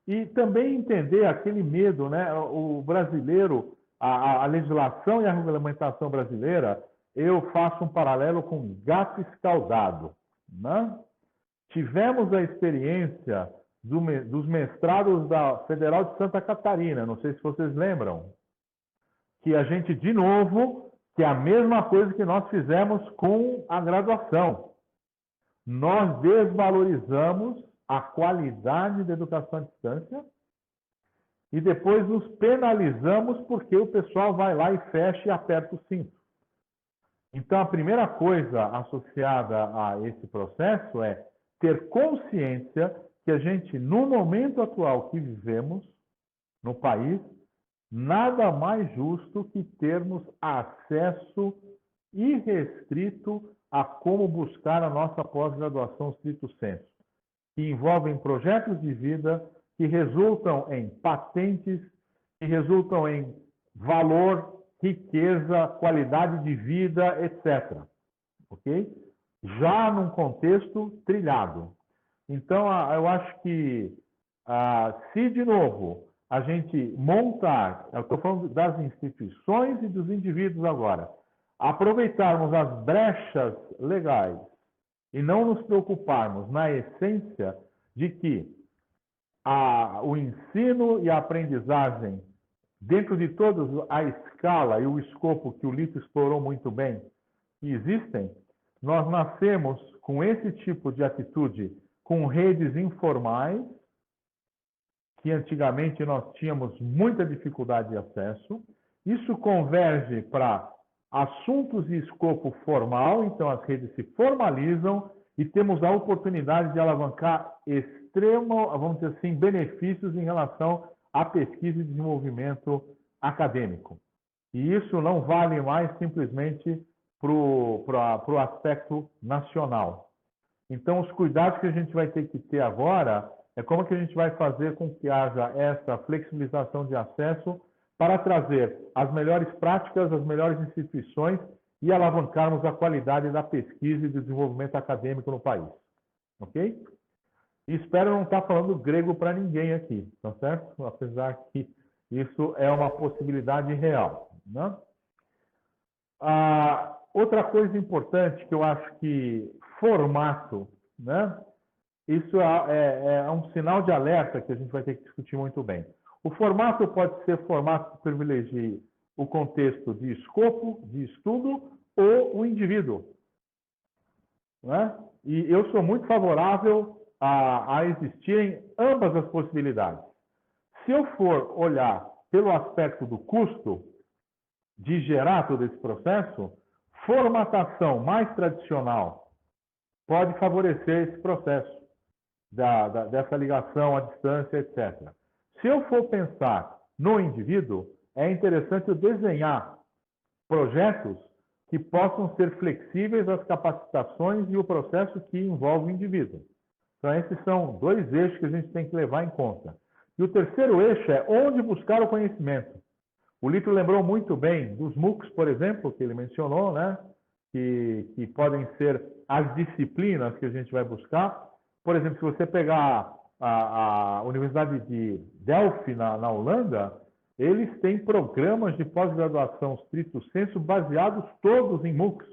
Speaker 4: e também entender aquele medo, né? O brasileiro, a legislação e a regulamentação brasileira, eu faço um paralelo com gato escaldado, né? Tivemos a experiência dos mestrados da Federal de Santa Catarina, não sei se vocês lembram, que a gente, de novo, que é a mesma coisa que nós fizemos com a graduação. Nós desvalorizamos a qualidade da educação à distância e depois nos penalizamos porque o pessoal vai lá e fecha e aperta o cinto. Então, a primeira coisa associada a esse processo é ter consciência que a gente, no momento atual que vivemos no país, nada mais justo que termos acesso irrestrito a como buscar a nossa pós-graduação stricto sensu, que envolvem projetos de vida que resultam em patentes, que resultam em valor, riqueza, qualidade de vida, etc. Ok? Já num contexto trilhado. Então, eu acho que, se de novo a gente montar, eu estou falando das instituições e dos indivíduos agora, aproveitarmos as brechas legais e não nos preocuparmos na essência de que o ensino e a aprendizagem, dentro de toda a escala e o escopo que o Lito explorou muito bem, que existem, nós nascemos com esse tipo de atitude, com redes informais, que antigamente nós tínhamos muita dificuldade de acesso. Isso converge para assuntos de escopo formal, então as redes se formalizam e temos a oportunidade de alavancar vamos dizer assim, benefícios em relação à pesquisa e desenvolvimento acadêmico. E isso não vale mais simplesmente para o aspecto nacional. Então, os cuidados que a gente vai ter que ter agora é como que a gente vai fazer com que haja essa flexibilização de acesso para trazer as melhores práticas, as melhores instituições e alavancarmos a qualidade da pesquisa e do desenvolvimento acadêmico no país. Ok? E espero não estar falando grego para ninguém aqui, tá certo? Apesar que isso é uma possibilidade real, né? Outra coisa importante que eu acho que formato, né? Isso é um sinal de alerta que a gente vai ter que discutir muito bem. O formato pode ser formato que privilegie o contexto de escopo, de estudo, ou o indivíduo, né? E eu sou muito favorável a existirem ambas as possibilidades. Se eu for olhar pelo aspecto do custo de gerar todo esse processo, formatação mais tradicional pode favorecer esse processo dessa ligação à distância, etc. Se eu for pensar no indivíduo, é interessante eu desenhar projetos que possam ser flexíveis às capacitações e o processo que envolve o indivíduo. Então, esses são dois eixos que a gente tem que levar em conta. E o terceiro eixo é onde buscar o conhecimento. O Lito lembrou muito bem dos MOOCs, por exemplo, que ele mencionou, né? Que podem ser as disciplinas que a gente vai buscar. Por exemplo, se você pegar a Universidade de Delft, na Holanda, eles têm programas de pós-graduação stricto sensu baseados todos em MOOCs.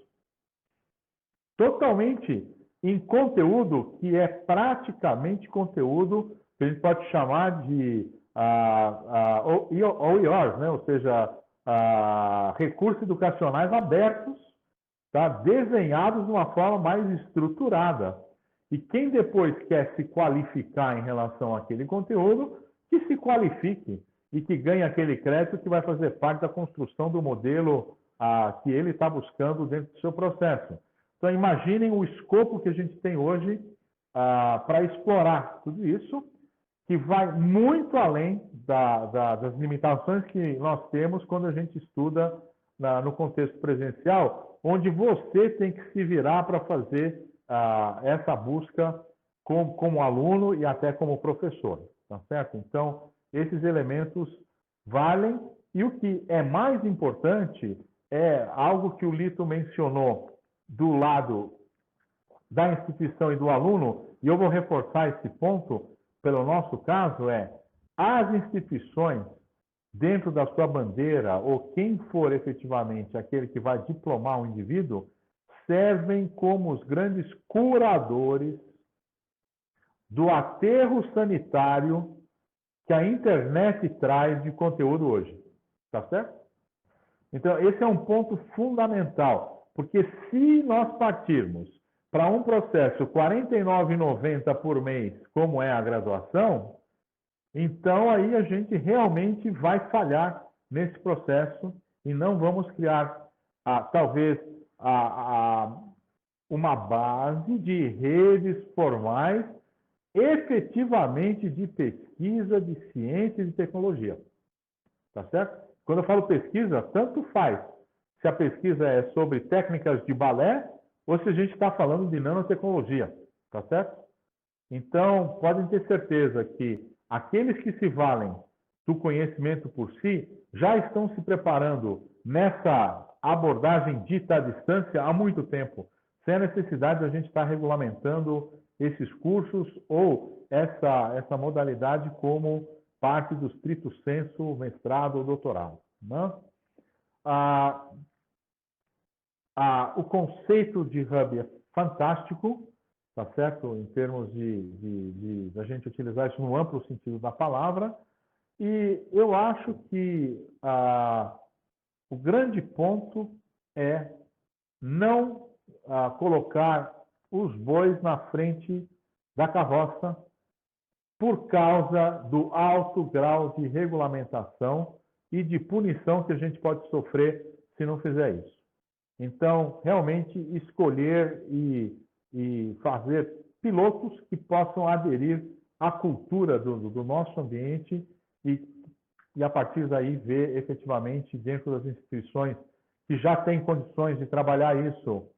Speaker 4: Totalmente em conteúdo que é praticamente conteúdo que a gente pode chamar de OERs, né? Ou seja, recursos educacionais abertos, tá? Desenhados de uma forma mais estruturada. E quem depois quer se qualificar em relação àquele conteúdo, que se qualifique e que ganhe aquele crédito que vai fazer parte da construção do modelo que ele está buscando dentro do seu processo. Então, imaginem o escopo que a gente tem hoje para explorar tudo isso, que vai muito além das limitações que nós temos quando a gente estuda no contexto presencial, onde você tem que se virar para fazer essa busca como aluno e até como professor, tá certo? Então, esses elementos valem, e o que é mais importante é algo que o Lito mencionou do lado da instituição e do aluno, e eu vou reforçar esse ponto pelo nosso caso, as instituições, dentro da sua bandeira, ou quem for efetivamente aquele que vai diplomar o indivíduo, servem como os grandes curadores do aterro sanitário que a internet traz de conteúdo hoje. Tá certo? Então, esse é um ponto fundamental, porque se nós partirmos para um processo R$ 49,90 por mês, como é a graduação, então aí a gente realmente vai falhar nesse processo e não vamos criar, talvez, uma base de redes formais efetivamente de pesquisa, de ciência e de tecnologia. Tá certo? Quando eu falo pesquisa, tanto faz se a pesquisa é sobre técnicas de balé ou se a gente está falando de nanotecnologia. Tá certo? Então, podem ter certeza que aqueles que se valem do conhecimento por si já estão se preparando nessa abordagem dita à distância há muito tempo, sem a necessidade de a gente estar regulamentando esses cursos ou essa modalidade como parte do stricto sensu, mestrado ou doutorado. Né? O conceito de hub é fantástico, tá certo? Em termos de a gente utilizar isso no amplo sentido da palavra, e eu acho que o grande ponto é não colocar os bois na frente da carroça por causa do alto grau de regulamentação e de punição que a gente pode sofrer se não fizer isso. Então, realmente, escolher e fazer pilotos que possam aderir à cultura do nosso ambiente e, a partir daí, ver efetivamente dentro das instituições que já têm condições de trabalhar isso,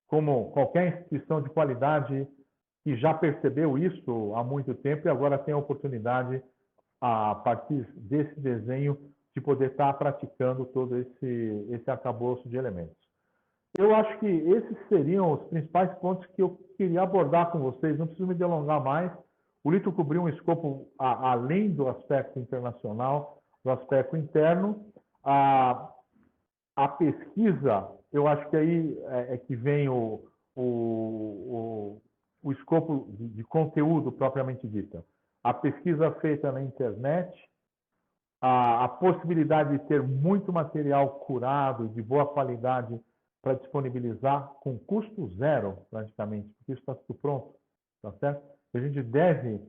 Speaker 4: como qualquer instituição de qualidade que já percebeu isso há muito tempo e agora tem a oportunidade, a partir desse desenho, de poder estar praticando todo esse arcabouço de elementos. Eu acho que esses seriam os principais pontos que eu queria abordar com vocês. Não preciso me delongar mais. O Lito cobriu um escopo além do aspecto internacional, do aspecto interno. A pesquisa, eu acho que aí é que vem o escopo de conteúdo propriamente dita. A pesquisa feita na internet, a possibilidade de ter muito material curado, de boa qualidade, para disponibilizar com custo zero, praticamente, porque isso está tudo pronto, tá certo? A gente deve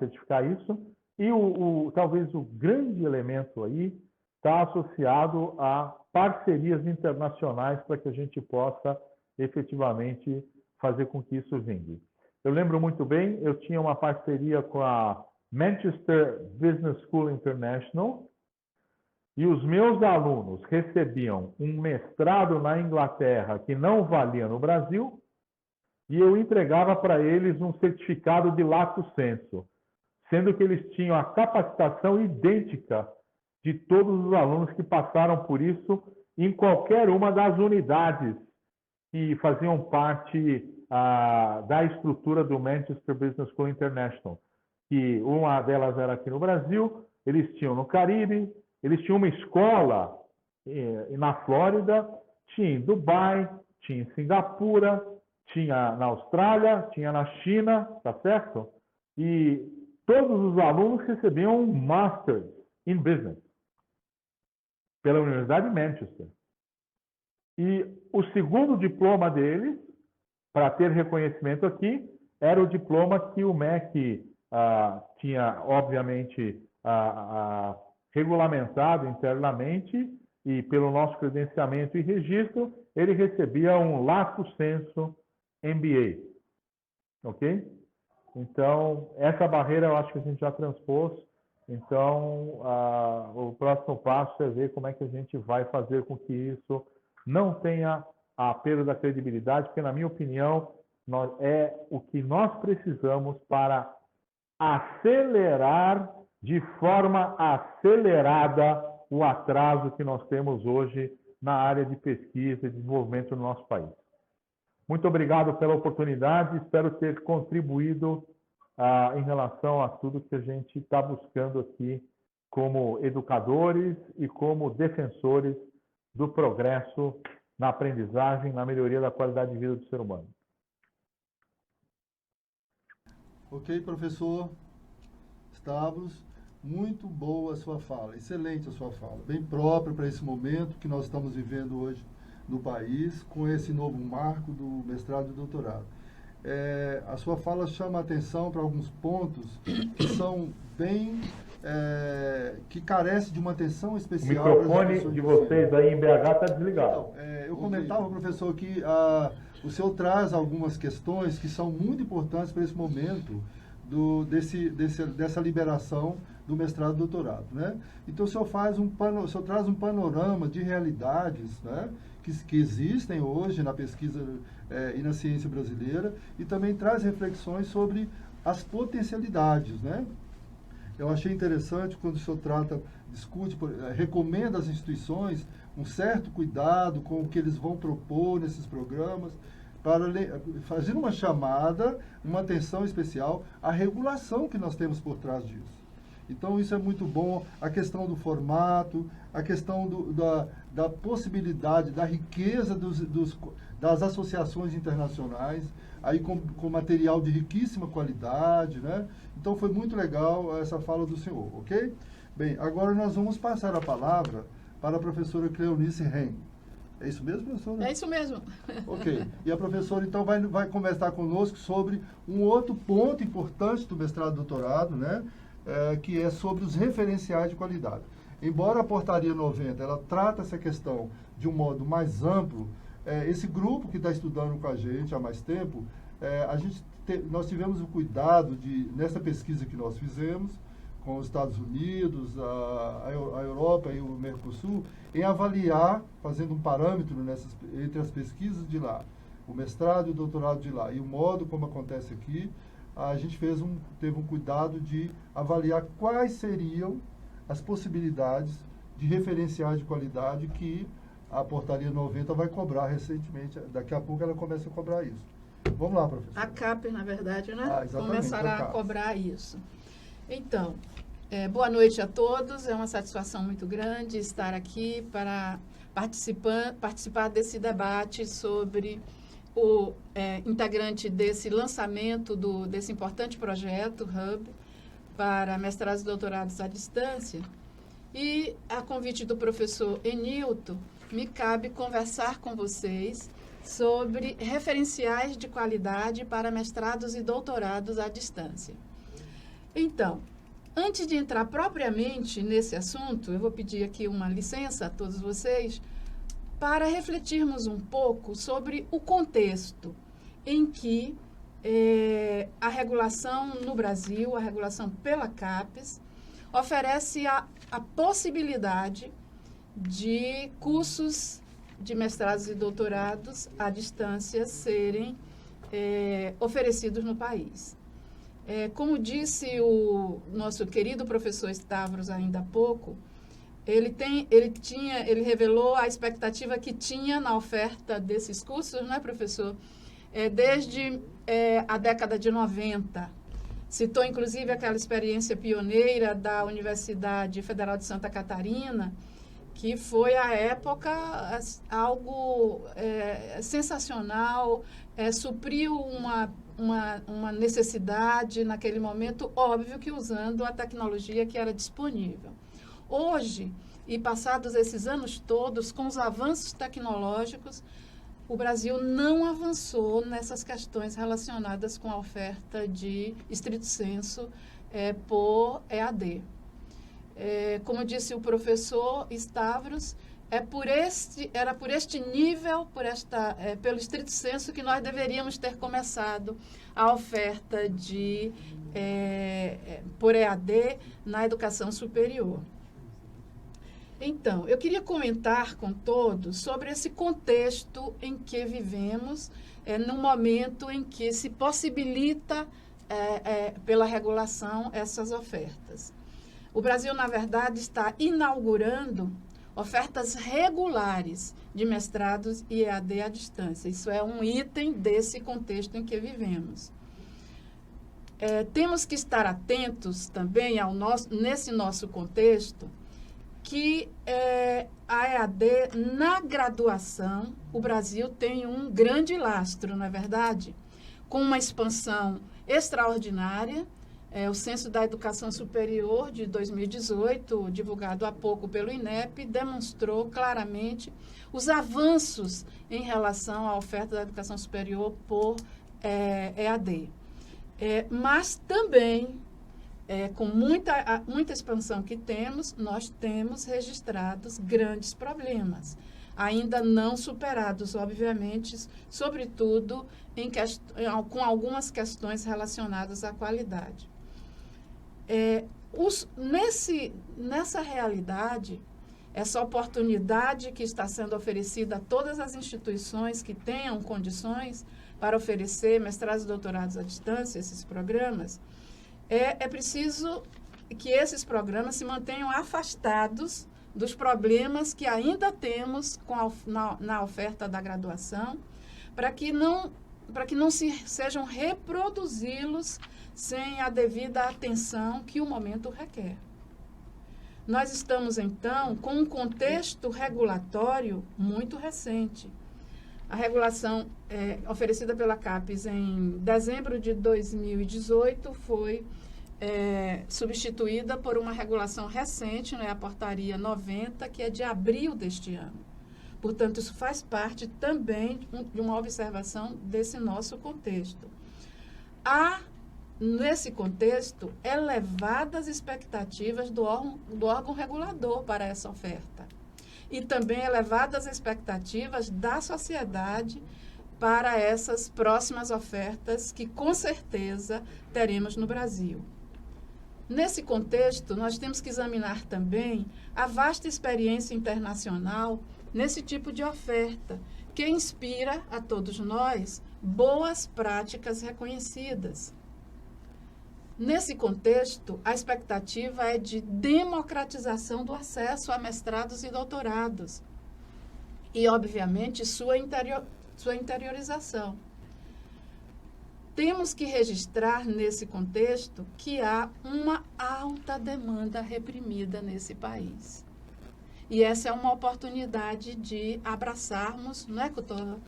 Speaker 4: certificar isso. E talvez o grande elemento aí está associado a parcerias internacionais para que a gente possa efetivamente fazer com que isso vingue. Eu lembro muito bem, eu tinha uma parceria com a Manchester Business School International, e os meus alunos recebiam um mestrado na Inglaterra que não valia no Brasil, e eu entregava para eles um certificado de lato sensu, sendo que eles tinham a capacitação idêntica de todos os alunos que passaram por isso em qualquer uma das unidades que faziam parte da estrutura do Manchester Business School International. Que uma delas era aqui no Brasil, eles tinham no Caribe, eles tinham uma escola na Flórida, tinha em Dubai, tinha em Singapura, tinha na Austrália, tinha na China, tá certo? E todos os alunos recebiam um Master in Business pela Universidade de Manchester. E o segundo diploma deles, para ter reconhecimento aqui, era o diploma que o MEC tinha, obviamente, regulamentado internamente, e pelo nosso credenciamento e registro, ele recebia um lato sensu MBA. Ok? Então, essa barreira eu acho que a gente já transpôs. Então, o próximo passo é ver como é que a gente vai fazer com que isso não tenha a perda da credibilidade, porque, na minha opinião, é o que nós precisamos para acelerar de forma acelerada o atraso que nós temos hoje na área de pesquisa e desenvolvimento no nosso país. Muito obrigado pela oportunidade, espero ter contribuído em relação a tudo que a gente está buscando aqui como educadores e como defensores do progresso na aprendizagem, na melhoria da qualidade de vida do ser humano.
Speaker 1: Ok, professor Stavros, muito boa a sua fala, excelente a sua fala, bem própria para esse momento que nós estamos vivendo hoje no país, com esse novo marco do mestrado e doutorado. A sua fala chama a atenção para alguns pontos que são bem... que carece de uma atenção especial.
Speaker 4: O microfone de vocês aí em BH está desligado.
Speaker 1: Então, eu comentava, professor, que o senhor traz algumas questões que são muito importantes para esse momento dessa liberação do mestrado e doutorado, né? Então, o senhor traz um panorama de realidades, né, que existem hoje na pesquisa e na ciência brasileira, e também traz reflexões sobre as potencialidades, né? Eu achei interessante quando o senhor discute, recomenda às instituições um certo cuidado com o que eles vão propor nesses programas, para fazer uma chamada, uma atenção especial à regulação que nós temos por trás disso. Então, isso é muito bom, a questão do formato, a questão da possibilidade, da riqueza das associações internacionais, aí com material de riquíssima qualidade, né? Então, foi muito legal essa fala do senhor, ok? Bem, agora nós vamos passar a palavra para a professora Cleonice Ren. É isso mesmo, professora?
Speaker 5: É isso mesmo.
Speaker 1: Ok. E a professora, então, vai conversar conosco sobre um outro ponto importante do mestrado e doutorado, né? Que é sobre os referenciais de qualidade. Embora a Portaria 90 ela trata essa questão de um modo mais amplo, esse grupo que está estudando com a gente há mais tempo, nós tivemos o cuidado nessa pesquisa que nós fizemos com os Estados Unidos, a Europa e o Mercosul, em avaliar, fazendo um parâmetro entre as pesquisas de lá, o mestrado e o doutorado de lá, e o modo como acontece aqui, a gente teve um cuidado de avaliar quais seriam as possibilidades de referenciais de qualidade que a Portaria 90 vai cobrar recentemente. Daqui a pouco ela começa a cobrar isso. Vamos lá, professor.
Speaker 5: A CAPES, na verdade, né?
Speaker 1: Exatamente,
Speaker 5: Começará a cobrar isso. Então, boa noite a todos. É uma satisfação muito grande estar aqui para participar desse debate sobre o integrante desse lançamento desse importante projeto, Hub, para mestrados e doutorados à distância. E, a convite do professor Enilton, me cabe conversar com vocês sobre referenciais de qualidade para mestrados e doutorados à distância. Então, antes de entrar propriamente nesse assunto, eu vou pedir aqui uma licença a todos vocês para refletirmos um pouco sobre o contexto em que a regulação no Brasil, a regulação pela CAPES, oferece a possibilidade de cursos de mestrados e doutorados à distância serem oferecidos no país. Como disse o nosso querido professor Stavros ainda há pouco, ele revelou a expectativa que tinha na oferta desses cursos, não é, professor? Desde a década de 90. Citou, inclusive, aquela experiência pioneira da Universidade Federal de Santa Catarina, que foi, à época, algo sensacional, supriu uma necessidade naquele momento, óbvio que usando a tecnologia que era disponível. Hoje, e passados esses anos todos, com os avanços tecnológicos, o Brasil não avançou nessas questões relacionadas com a oferta de estrito sensu por EAD. Como disse o professor Stavros, era por este nível, pelo estrito sensu, que nós deveríamos ter começado a oferta por EAD na educação superior. Então, eu queria comentar com todos sobre esse contexto em que vivemos, no momento em que se possibilita, pela regulação, essas ofertas. O Brasil, na verdade, está inaugurando ofertas regulares de mestrados e EAD à distância. Isso é um item desse contexto em que vivemos. Temos que estar atentos também nesse nosso contexto, que a EAD, na graduação, o Brasil tem um grande lastro, não é verdade? Com uma expansão extraordinária. O Censo da Educação Superior de 2018, divulgado há pouco pelo INEP, demonstrou claramente os avanços em relação à oferta da educação superior por EAD. Mas também, com muita expansão que temos, nós temos registrados grandes problemas, ainda não superados, obviamente, sobretudo com algumas questões relacionadas à qualidade. Nessa realidade, essa oportunidade que está sendo oferecida a todas as instituições que tenham condições para oferecer mestrados e doutorados à distância, esses programas, é preciso que esses programas se mantenham afastados dos problemas que ainda temos na oferta da graduação, para que não sejam reproduzi-los sem a devida atenção que o momento requer. Nós estamos, então, com um contexto regulatório muito recente. A regulação oferecida pela CAPES em dezembro de 2018 foi substituída por uma regulação recente, a Portaria 90, que é de abril deste ano. Portanto, isso faz parte também de uma observação desse nosso contexto. Há, nesse contexto, elevadas expectativas do órgão regulador para essa oferta. E também elevadas expectativas da sociedade para essas próximas ofertas que, com certeza, teremos no Brasil. Nesse contexto, nós temos que examinar também a vasta experiência internacional nesse tipo de oferta, que inspira a todos nós boas práticas reconhecidas. Nesse contexto, a expectativa é de democratização do acesso a mestrados e doutorados e, obviamente, sua interiorização. Temos que registrar, nesse contexto, que há uma alta demanda reprimida nesse país. E essa é uma oportunidade de abraçarmos, não é, Coutora?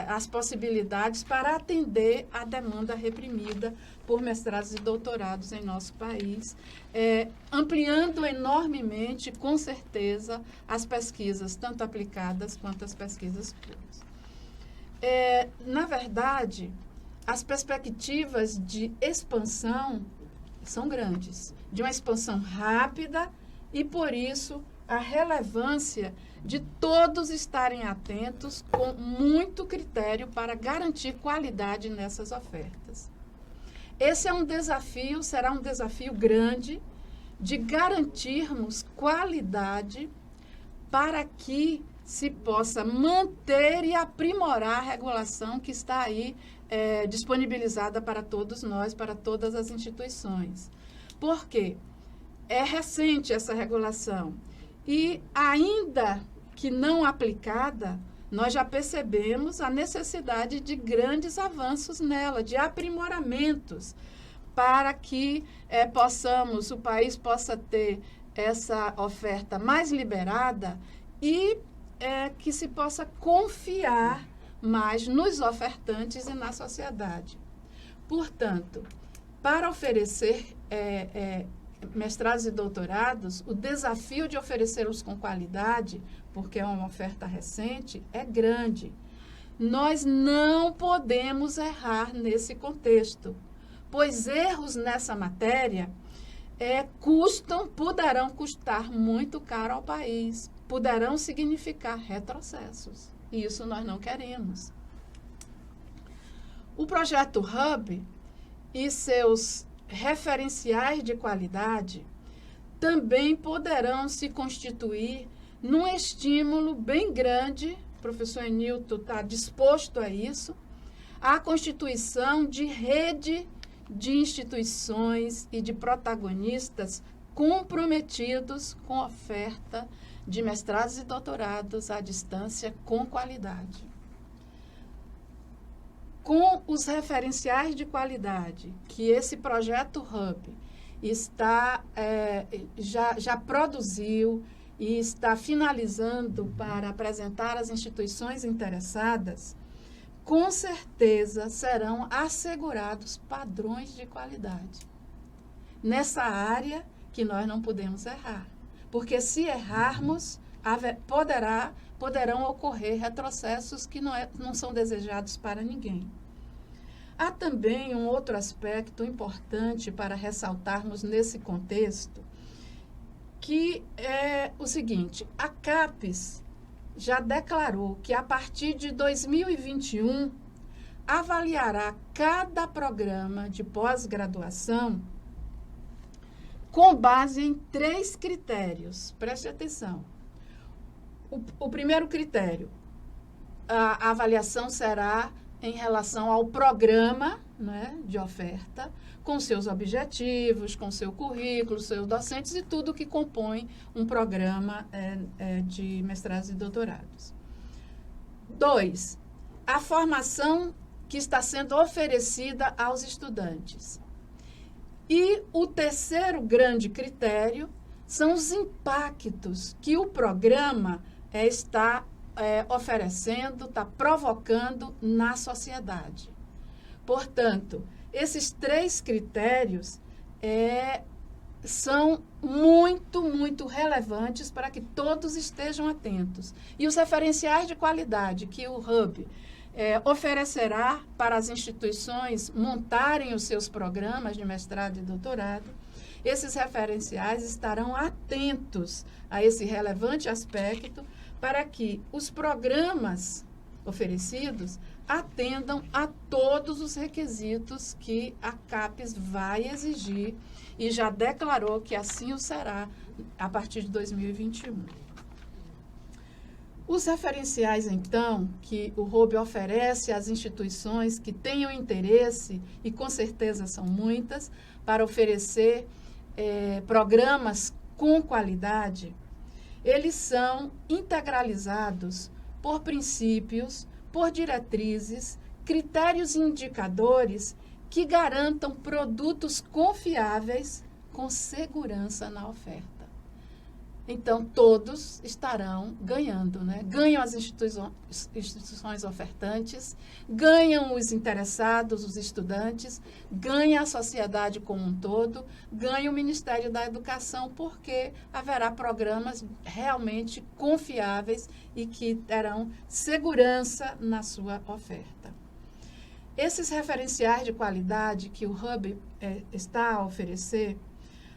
Speaker 5: As possibilidades para atender a demanda reprimida por mestrados e doutorados em nosso país, ampliando enormemente, com certeza, as pesquisas, tanto aplicadas quanto as pesquisas puras. Na verdade, as perspectivas de expansão são grandes, de uma expansão rápida e, por isso, a relevância de todos estarem atentos com muito critério para garantir qualidade nessas ofertas. Esse é um desafio, será um desafio grande de garantirmos qualidade para que se possa manter e aprimorar a regulação que está aí disponibilizada para todos nós, para todas as instituições. Por quê? É recente essa regulação e, ainda que não aplicada, nós já percebemos a necessidade de grandes avanços nela, de aprimoramentos, para que o país possa ter essa oferta mais liberada e que se possa confiar mais nos ofertantes e na sociedade. Portanto, para oferecer mestrados e doutorados, o desafio de oferecê-los com qualidade, porque é uma oferta recente, é grande. Nós não podemos errar nesse contexto, pois erros nessa matéria poderão custar muito caro ao país, poderão significar retrocessos, e isso nós não queremos. O projeto Hub e seus referenciais de qualidade também poderão se constituir num estímulo bem grande, o professor Enilton está disposto a isso, a constituição de rede de instituições e de protagonistas comprometidos com a oferta de mestrados e doutorados à distância com qualidade. Com os referenciais de qualidade que esse projeto Hub já produziu e está finalizando para apresentar às instituições interessadas, com certeza serão assegurados padrões de qualidade. Nessa área que nós não podemos errar, porque se errarmos, poderão ocorrer retrocessos que não são desejados para ninguém. Há também um outro aspecto importante para ressaltarmos nesse contexto, que é o seguinte: a CAPES já declarou que a partir de 2021 avaliará cada programa de pós-graduação com base em 3 critérios. Preste atenção. O primeiro critério, a avaliação será em relação ao programa, né, de oferta, com seus objetivos, com seu currículo, seus docentes e tudo que compõe um programa de mestrados e doutorados. 2, a formação que está sendo oferecida aos estudantes. E o terceiro grande critério são os impactos que o programa está oferecendo, está provocando na sociedade. Portanto, esses 3 critérios são muito relevantes para que todos estejam atentos. E os referenciais de qualidade que o Hub oferecerá para as instituições montarem os seus programas de mestrado e doutorado, esses referenciais estarão atentos a esse relevante aspecto para que os programas oferecidos atendam a todos os requisitos que a CAPES vai exigir e já declarou que assim o será a partir de 2021. Os referenciais, então, que o Hub oferece às instituições que tenham interesse, e com certeza são muitas, para oferecer programas com qualidade, eles são integralizados por princípios, por diretrizes, critérios e indicadores que garantam produtos confiáveis com segurança na oferta. Então, todos estarão ganhando, né? Ganham as instituições ofertantes, ganham os interessados, os estudantes, ganha a sociedade como um todo, ganha o Ministério da Educação, porque haverá programas realmente confiáveis e que terão segurança na sua oferta. Esses referenciais de qualidade que o Hub está a oferecer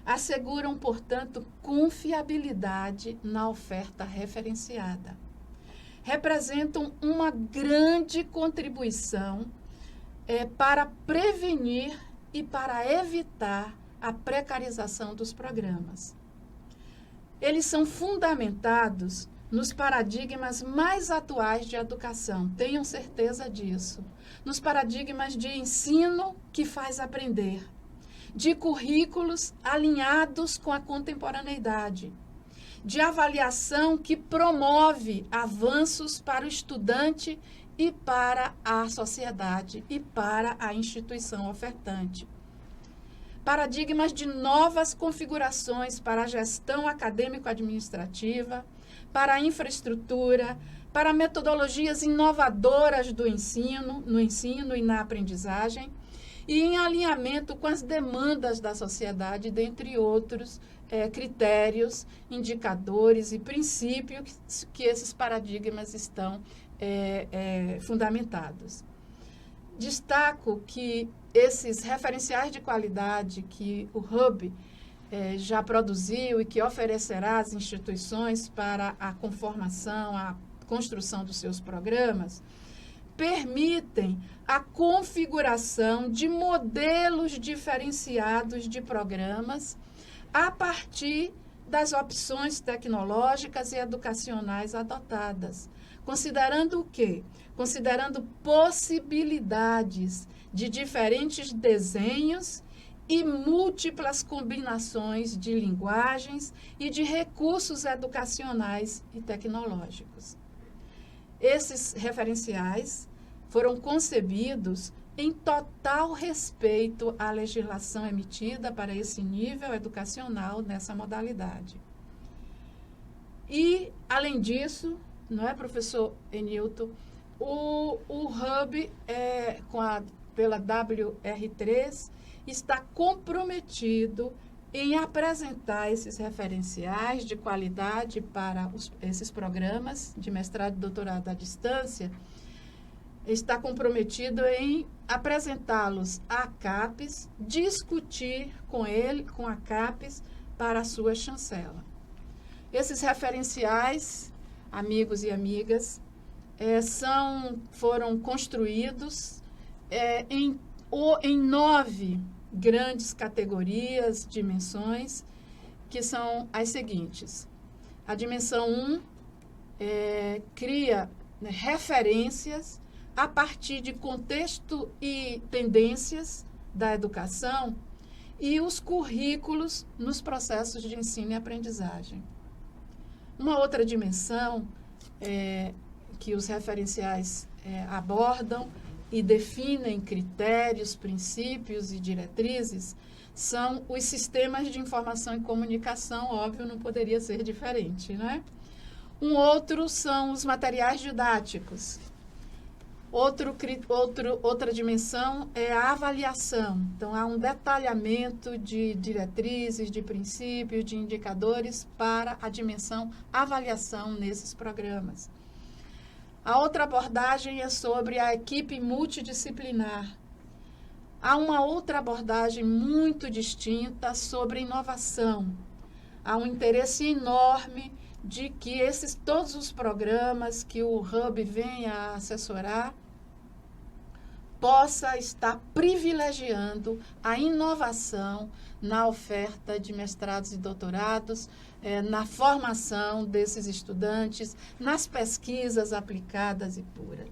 Speaker 5: asseguram, portanto, confiabilidade na oferta referenciada. Representam uma grande contribuição para prevenir e para evitar a precarização dos programas. Eles são fundamentados nos paradigmas mais atuais de educação, tenham certeza disso. Nos paradigmas de ensino que faz aprender, de currículos alinhados com a contemporaneidade, de avaliação que promove avanços para o estudante e para a sociedade e para a instituição ofertante. Paradigmas de novas configurações para a gestão acadêmico-administrativa, para a infraestrutura, para metodologias inovadoras do ensino, no ensino e na aprendizagem, e em alinhamento com as demandas da sociedade, dentre outros critérios, indicadores e princípios que esses paradigmas estão fundamentados. Destaco que esses referenciais de qualidade que o Hub já produziu e que oferecerá às instituições para a conformação, a construção dos seus programas, permitem a configuração de modelos diferenciados de programas a partir das opções tecnológicas e educacionais adotadas. Considerando o quê? Considerando possibilidades de diferentes desenhos e múltiplas combinações de linguagens e de recursos educacionais e tecnológicos. Esses referenciais foram concebidos em total respeito à legislação emitida para esse nível educacional nessa modalidade. E, além disso, não é, professor Enilton, o Hub, pela WR3, está comprometido em apresentar esses referenciais de qualidade para esses programas de mestrado e doutorado à distância, está comprometido em apresentá-los à CAPES, discutir com a CAPES, para a sua chancela. Esses referenciais, amigos e amigas, foram construídos em 9 grandes categorias, dimensões, que são as seguintes. A dimensão 1 cria referências a partir de contexto e tendências da educação e os currículos nos processos de ensino e aprendizagem. Uma outra dimensão que os referenciais abordam e definem critérios, princípios e diretrizes são os sistemas de informação e comunicação, óbvio, não poderia ser diferente, né? Outro são os materiais didáticos. Outra dimensão é a avaliação. Então, há um detalhamento de diretrizes, de princípios, de indicadores para a dimensão avaliação nesses programas. A outra abordagem é sobre a equipe multidisciplinar. Há uma outra abordagem muito distinta sobre inovação. Há um interesse enorme de que todos os programas que o Hub vem a assessorar possa estar privilegiando a inovação na oferta de mestrados e doutorados, na formação desses estudantes, nas pesquisas aplicadas e puras.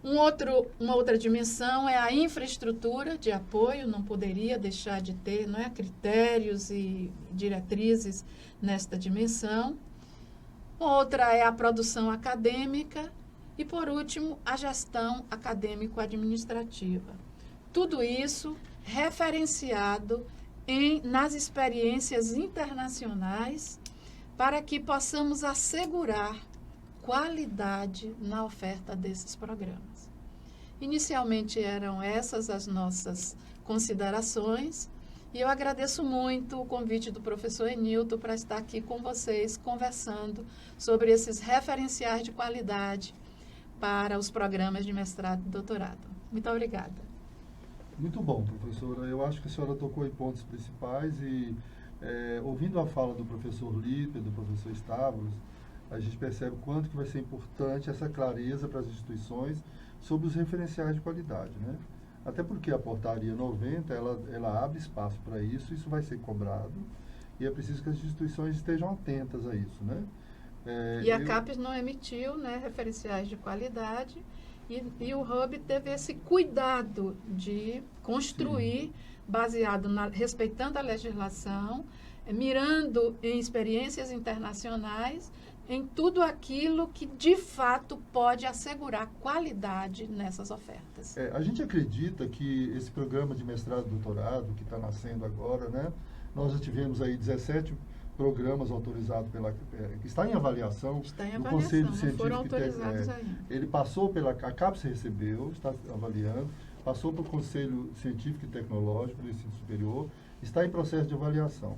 Speaker 5: Uma outra dimensão é a infraestrutura de apoio, não poderia deixar de ter, não é, critérios e diretrizes nesta dimensão. Outra é a produção acadêmica e, por último, a gestão acadêmico-administrativa. Tudo isso referenciado nas experiências internacionais para que possamos assegurar qualidade na oferta desses programas. Inicialmente eram essas as nossas considerações e eu agradeço muito o convite do professor Enilton para estar aqui com vocês conversando sobre esses referenciais de qualidade para os programas de mestrado e doutorado. Muito obrigada.
Speaker 1: Muito bom, professora. Eu acho que a senhora tocou em pontos principais e, ouvindo a fala do professor Lipe e do professor Stavros, a gente percebe o quanto que vai ser importante essa clareza para as instituições sobre os referenciais de qualidade, né? Até porque a portaria 90, ela abre espaço para isso, isso vai ser cobrado e é preciso que as instituições estejam atentas a isso, né?
Speaker 5: E a CAPES não emitiu, né, referenciais de qualidade e o Hub teve esse cuidado de construir, baseado respeitando a legislação, mirando em experiências internacionais, em tudo aquilo que, de fato, pode assegurar qualidade nessas ofertas.
Speaker 1: A gente acredita que esse programa de mestrado e doutorado, que está nascendo agora, né, nós já tivemos aí 17 programas autorizados que está em avaliação.
Speaker 5: Está em
Speaker 1: do
Speaker 5: avaliação,
Speaker 1: Conselho
Speaker 5: não
Speaker 1: Científico
Speaker 5: foram autorizados ainda.
Speaker 1: Ele passou a CAPES recebeu, está avaliando, passou para o Conselho Científico e Tecnológico do Ensino Superior, está em processo de avaliação.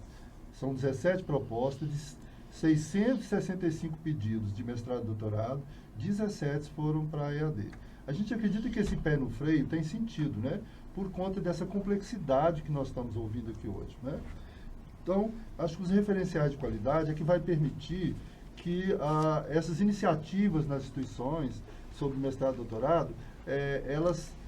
Speaker 1: São 17 propostas de 665 pedidos de mestrado e doutorado, 17 foram para a EAD. A gente acredita que esse pé no freio tem sentido, né? Por conta dessa complexidade que nós estamos ouvindo aqui hoje, né? Então, acho que os referenciais de qualidade é que vai permitir que essas iniciativas nas instituições sobre mestrado e doutorado, elas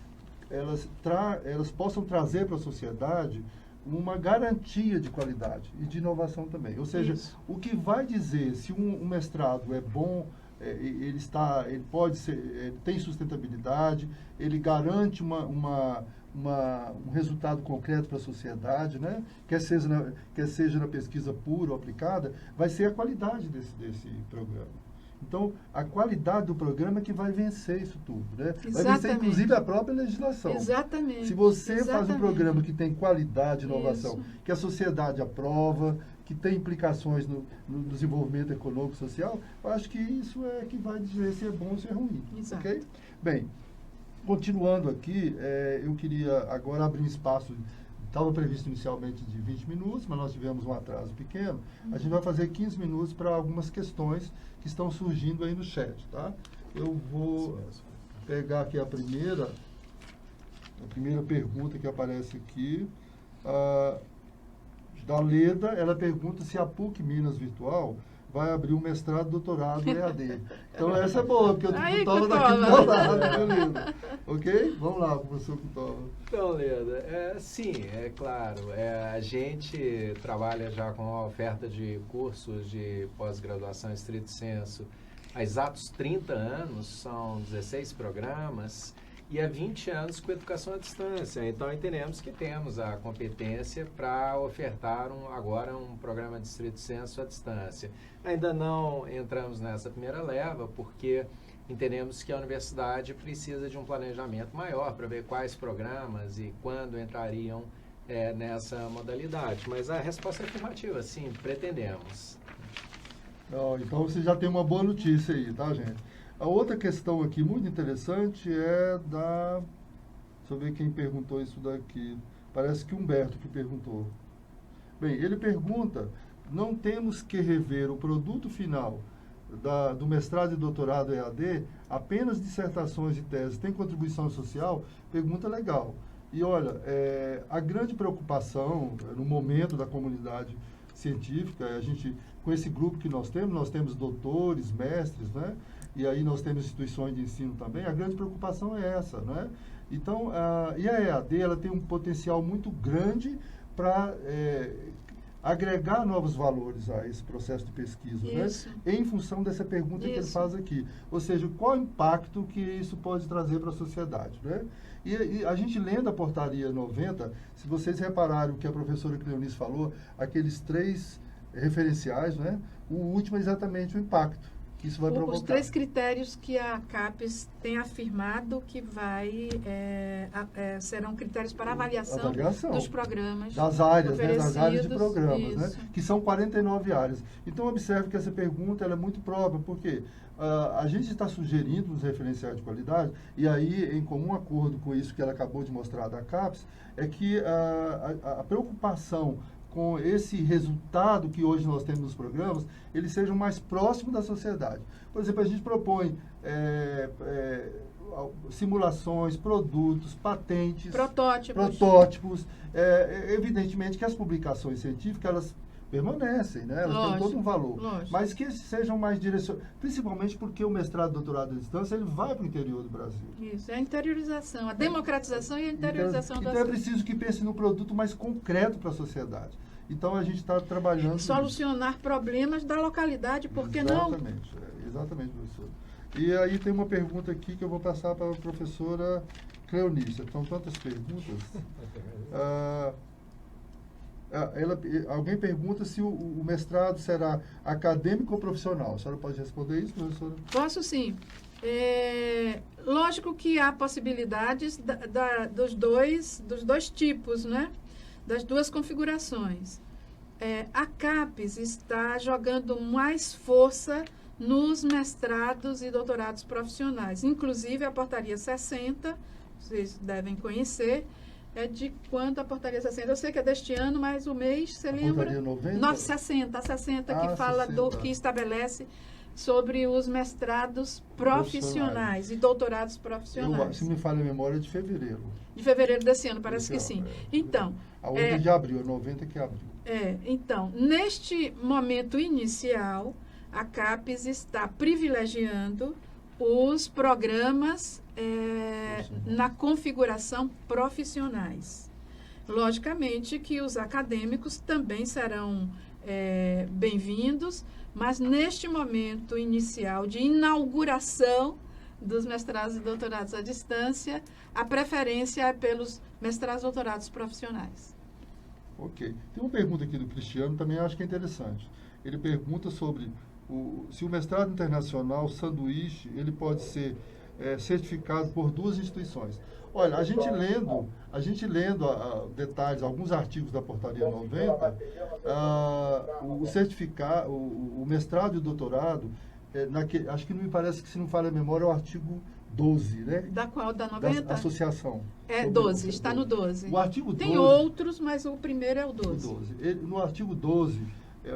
Speaker 1: possam trazer para a sociedade uma garantia de qualidade e de inovação também. Ou seja,
Speaker 5: Isso.
Speaker 1: o que vai dizer se um mestrado é bom, ele pode ser, tem sustentabilidade, ele garante um resultado concreto para a sociedade, né? quer seja na pesquisa pura ou aplicada, vai ser a qualidade desse programa. Então, a qualidade do programa é que vai vencer isso tudo, né? Vai vencer,
Speaker 5: Exatamente.
Speaker 1: inclusive, a própria legislação.
Speaker 5: Exatamente.
Speaker 1: Se você faz um
Speaker 5: Exatamente.
Speaker 1: programa que tem qualidade e inovação,
Speaker 5: Isso.
Speaker 1: que a sociedade aprova, que tem implicações no desenvolvimento econômico e social, eu acho que isso é que vai dizer se é bom ou se é ruim.
Speaker 5: Exato.
Speaker 1: Ok? Bem, continuando aqui, eu queria agora abrir um espaço. Estava previsto inicialmente de 20 minutos, mas nós tivemos um atraso pequeno. A gente vai fazer 15 minutos para algumas questões que estão surgindo aí no chat, tá? Eu vou pegar aqui a primeira pergunta que aparece aqui. Da Leda, ela pergunta se a PUC Minas Virtual vai abrir um mestrado, doutorado e EAD. Então essa é boa, porque o Cutola está aqui do meu lado, beleza. Ok? Vamos lá, professor Cutola.
Speaker 2: Então, Leda, sim, é claro. A gente trabalha já com a oferta de cursos de pós-graduação estrito sensu há exatos 30 anos, são 16 programas, e há 20 anos com educação à distância. Então, entendemos que temos a competência para ofertar agora um programa de estrito sensu à distância. Ainda não entramos nessa primeira leva, porque entendemos que a universidade precisa de um planejamento maior para ver quais programas e quando entrariam nessa modalidade. Mas a resposta é afirmativa, sim, pretendemos.
Speaker 1: Então, você já tem uma boa notícia aí, tá, gente? A outra questão aqui muito interessante é da... Deixa eu ver quem perguntou isso daqui. Parece que Humberto que perguntou. Bem, ele pergunta, não temos que rever o produto final do mestrado e doutorado EAD, apenas dissertações e teses, tem contribuição social? Pergunta legal. E olha, a grande preocupação no momento da comunidade científica, com esse grupo que nós temos doutores, mestres, né? E aí nós temos instituições de ensino também, a grande preocupação é essa, né? Então, e a EAD, ela tem um potencial muito grande para agregar novos valores a esse processo de pesquisa,
Speaker 5: Isso.
Speaker 1: né? Em função dessa pergunta que ele faz aqui. Ou seja, qual o impacto que isso pode trazer para a sociedade, né? E a gente lendo a portaria 90, se vocês repararem o que a professora Cleonice falou, aqueles 3 referenciais, né? O último é exatamente o impacto que isso vai provocar.
Speaker 5: Os 3 critérios que a CAPES tem afirmado que serão critérios para avaliação dos programas
Speaker 1: das áreas, né, das áreas de
Speaker 5: oferecidos,
Speaker 1: programas, né,
Speaker 5: isso.
Speaker 1: que são 49 áreas. Então, observe que essa pergunta ela é muito própria, porque a gente está sugerindo os referenciais de qualidade, e aí, em comum acordo com isso que ela acabou de mostrar da CAPES, é que a preocupação com esse resultado que hoje nós temos nos programas, eles sejam mais próximos da sociedade. Por exemplo, a gente propõe simulações, produtos, patentes, protótipos. Evidentemente que as publicações científicas, elas permanecem, né? Elas têm todo um valor.
Speaker 5: Lógico.
Speaker 1: Mas que sejam mais direcionados, principalmente porque o mestrado e doutorado à distância, ele vai para o interior do Brasil.
Speaker 5: Isso, é a interiorização, a democratização e a interiorização
Speaker 1: então
Speaker 5: das...
Speaker 1: é preciso que pense no produto mais concreto para a sociedade. Então a gente está trabalhando...
Speaker 5: Solucionar problemas da localidade, por que não?
Speaker 1: Exatamente, professor. E aí tem uma pergunta aqui que eu vou passar para a professora Cleonice. São tantas perguntas. Alguém pergunta se o mestrado será acadêmico ou profissional. A senhora pode responder isso, professora?
Speaker 5: Posso sim. Lógico que há possibilidades dos dois tipos, né? Das 2 configurações. A CAPES está jogando mais força nos mestrados e doutorados profissionais. Inclusive, a portaria 60, vocês devem conhecer, é de quanto a portaria 60? Eu sei que é deste ano, mas o mês, você lembra?
Speaker 1: Portaria 90?
Speaker 5: 60, que fala 60. Que estabelece sobre os mestrados profissionais e doutorados profissionais.
Speaker 1: Se me falha a memória, é de fevereiro.
Speaker 5: De fevereiro desse ano, parece que sim. Então...
Speaker 1: A outra de abril, 90 que abriu.
Speaker 5: Então, neste momento inicial, a CAPES está privilegiando os programas na configuração profissionais. Logicamente que os acadêmicos também serão bem-vindos, mas neste momento inicial de inauguração dos mestrados e doutorados à distância, a preferência é pelos mestrados e doutorados profissionais.
Speaker 1: Ok. Tem uma pergunta aqui do Cristiano, também acho que é interessante. Ele pergunta sobre se o mestrado internacional sanduíche, ele pode ser certificado por 2 instituições. Olha, a gente lendo detalhes, alguns artigos da Portaria 90, o mestrado e o doutorado, acho que não me parece que, se não falha a memória, é o artigo 12, né?
Speaker 5: Da qual? Da 90?
Speaker 1: Da associação.
Speaker 5: 12, está no 12.
Speaker 1: O artigo 12...
Speaker 5: Tem outros, mas o primeiro é o 12.
Speaker 1: No artigo 12,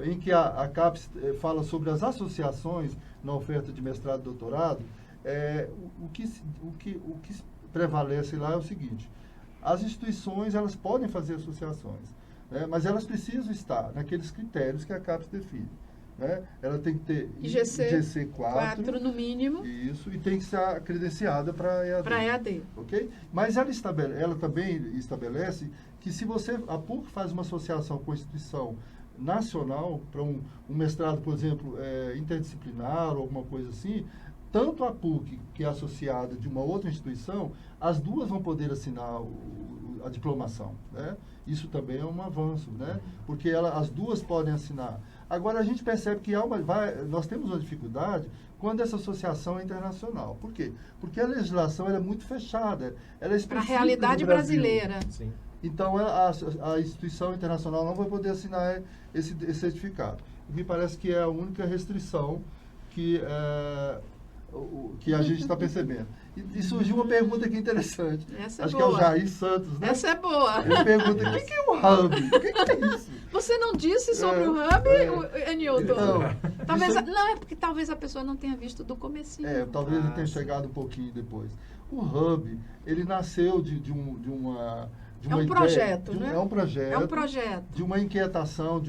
Speaker 1: em que a CAPES fala sobre as associações na oferta de mestrado e doutorado, o que prevalece lá é o seguinte: as instituições, elas podem fazer associações, né, mas elas precisam estar naqueles critérios que a CAPES define. Né? Ela tem que ter IGC 4
Speaker 5: no mínimo.
Speaker 1: Isso, e tem que ser credenciada para EAD.
Speaker 5: Para EAD.
Speaker 1: Ok? Mas ela também estabelece que, se a PUC faz uma associação com a instituição nacional para um mestrado, por exemplo, interdisciplinar ou alguma coisa assim, tanto a PUC, que é associada de uma outra instituição, as duas vão poder assinar a diplomação. Né? Isso também é um avanço, né? Porque as duas podem assinar. Agora, a gente percebe que nós temos uma dificuldade quando essa associação é internacional. Por quê? Porque a legislação é muito fechada. Ela é
Speaker 5: para a realidade brasileira.
Speaker 2: Sim.
Speaker 1: Então, a instituição internacional não vai poder assinar esse certificado. Me parece que é a única restrição que a gente está percebendo. E surgiu uma pergunta aqui interessante.
Speaker 5: Essa
Speaker 1: Acho
Speaker 5: boa.
Speaker 1: que é o Jair Santos, né?
Speaker 5: Essa é boa.
Speaker 1: Ele pergunta: o que é o Hub? O que é isso?
Speaker 5: Você não disse sobre o Hub, Newton? Não, é porque talvez a pessoa não tenha visto do comecinho.
Speaker 1: Talvez ele tenha chegado um pouquinho depois. O Hub, ele nasceu de uma
Speaker 5: É um projeto,
Speaker 1: ideia,
Speaker 5: né?
Speaker 1: É um projeto.
Speaker 5: É um projeto.
Speaker 1: De uma inquietação,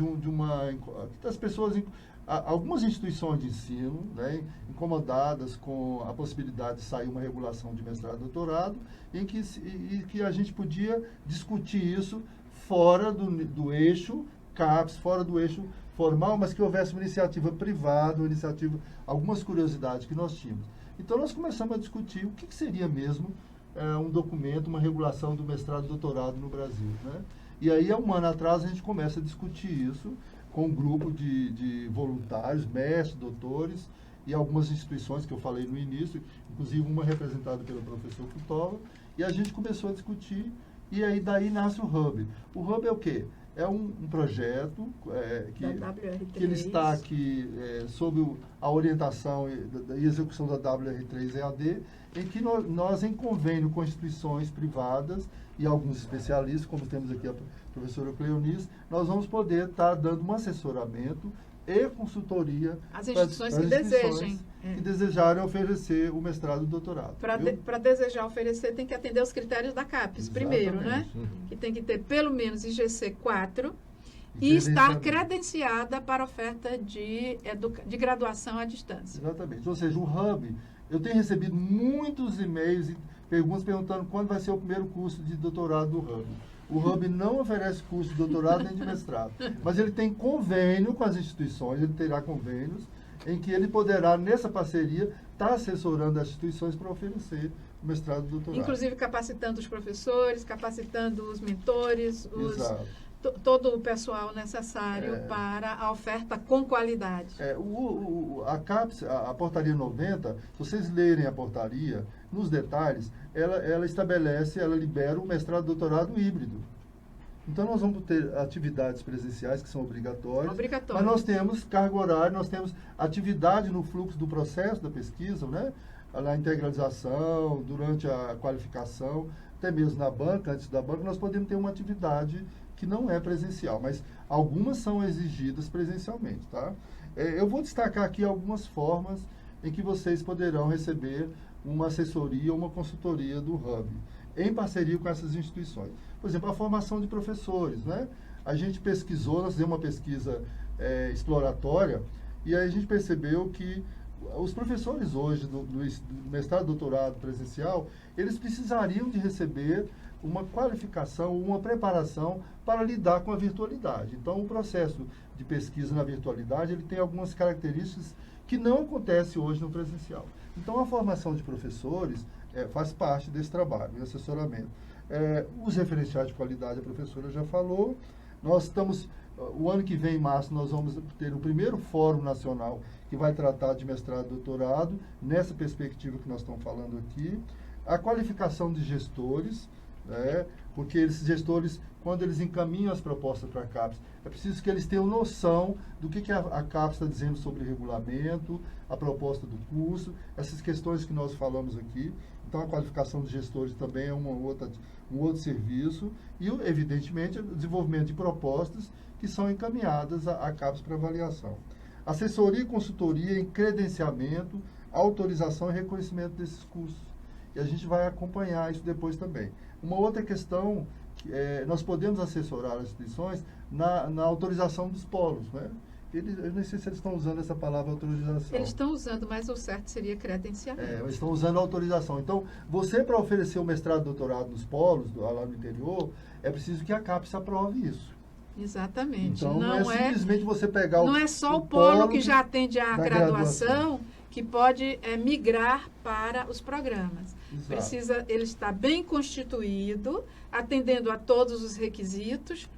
Speaker 1: das pessoas, algumas instituições de ensino, né, incomodadas com a possibilidade de sair uma regulação de mestrado e doutorado, em que a gente podia discutir isso fora do eixo CAPES, fora do eixo formal, mas que houvesse uma iniciativa privada, algumas curiosidades que nós tínhamos. Então, nós começamos a discutir o que seria mesmo um documento, uma regulação do mestrado e doutorado no Brasil. Né? E aí, há um ano atrás, a gente começa a discutir isso com um grupo de voluntários, mestres, doutores, e algumas instituições que eu falei no início, inclusive uma representada pelo professor Futola, e a gente começou a discutir, e aí daí nasce o Hub. O Hub é o quê? É um projeto que ele está aqui sob a orientação e execução da WR3-EAD, em que nós, em convênio com instituições privadas e alguns especialistas, como temos aqui a professora Cleonice, nós vamos poder estar dando um assessoramento e consultoria
Speaker 5: às instituições que desejem.
Speaker 1: Que desejarem oferecer o mestrado e o doutorado.
Speaker 5: Para desejar oferecer, tem que atender os critérios da CAPES, primeiro, né? Que tem que ter pelo menos IGC 4 e estar credenciada para oferta de graduação à distância.
Speaker 1: Exatamente. Ou seja, o Hub, eu tenho recebido muitos e-mails e perguntas perguntando quando vai ser o primeiro curso de doutorado do Hub. O Hub não oferece curso de doutorado nem de mestrado, mas ele tem convênio com as instituições, ele terá convênios em que ele poderá, nessa parceria, estar assessorando as instituições para oferecer o mestrado e doutorado.
Speaker 5: Inclusive capacitando os professores, capacitando os mentores, todo o pessoal necessário para a oferta com qualidade.
Speaker 1: A CAPES, a Portaria 90, se vocês lerem a portaria, nos detalhes, ela estabelece, ela libera o mestrado e doutorado híbrido. Então, nós vamos ter atividades presenciais que são obrigatórias, mas nós temos carga horária, nós temos atividade no fluxo do processo da pesquisa, né? Na integralização, durante a qualificação, até mesmo na banca, antes da banca, nós podemos ter uma atividade que não é presencial, mas algumas são exigidas presencialmente, tá? Eu vou destacar aqui algumas formas em que vocês poderão receber uma assessoria ou uma consultoria do Hub, em parceria com essas instituições. Por exemplo, a formação de professores, né? A gente pesquisou, nós fizemos uma pesquisa exploratória, e aí a gente percebeu que os professores hoje do mestrado e doutorado presencial, eles precisariam de receber uma qualificação, uma preparação para lidar com a virtualidade. Então, o processo de pesquisa na virtualidade, ele tem algumas características que não acontece hoje no presencial. Então, a formação de professores faz parte desse trabalho, de assessoramento. Os referenciais de qualidade, a professora já falou. Nós estamos, o ano que vem, em março, nós vamos ter o primeiro fórum nacional que vai tratar de mestrado e doutorado, nessa perspectiva que nós estamos falando aqui. A qualificação de gestores, né, porque esses gestores, quando eles encaminham as propostas para a CAPES, é preciso que eles tenham noção do que a CAPES está dizendo sobre regulamento, a proposta do curso, essas questões que nós falamos aqui. Então, a qualificação de gestores também é um outro serviço e, evidentemente, o desenvolvimento de propostas que são encaminhadas à CAPES para avaliação. Assessoria e consultoria em credenciamento, autorização e reconhecimento desses cursos. E a gente vai acompanhar isso depois também. Uma outra questão, nós podemos assessorar as instituições na autorização dos polos, né? Eu não sei se eles estão usando essa palavra autorização.
Speaker 5: Eles estão usando, mas o certo seria credenciamento.
Speaker 1: Eles estão usando a autorização. Então, você, para oferecer o mestrado e doutorado nos polos, lá no interior, é preciso que a CAPES aprove isso.
Speaker 5: Exatamente.
Speaker 1: Então, não é simplesmente você pegar
Speaker 5: Não é só o polo que já atende à graduação que pode migrar para os programas.
Speaker 1: Exato.
Speaker 5: Ele está bem constituído, atendendo a todos os requisitos,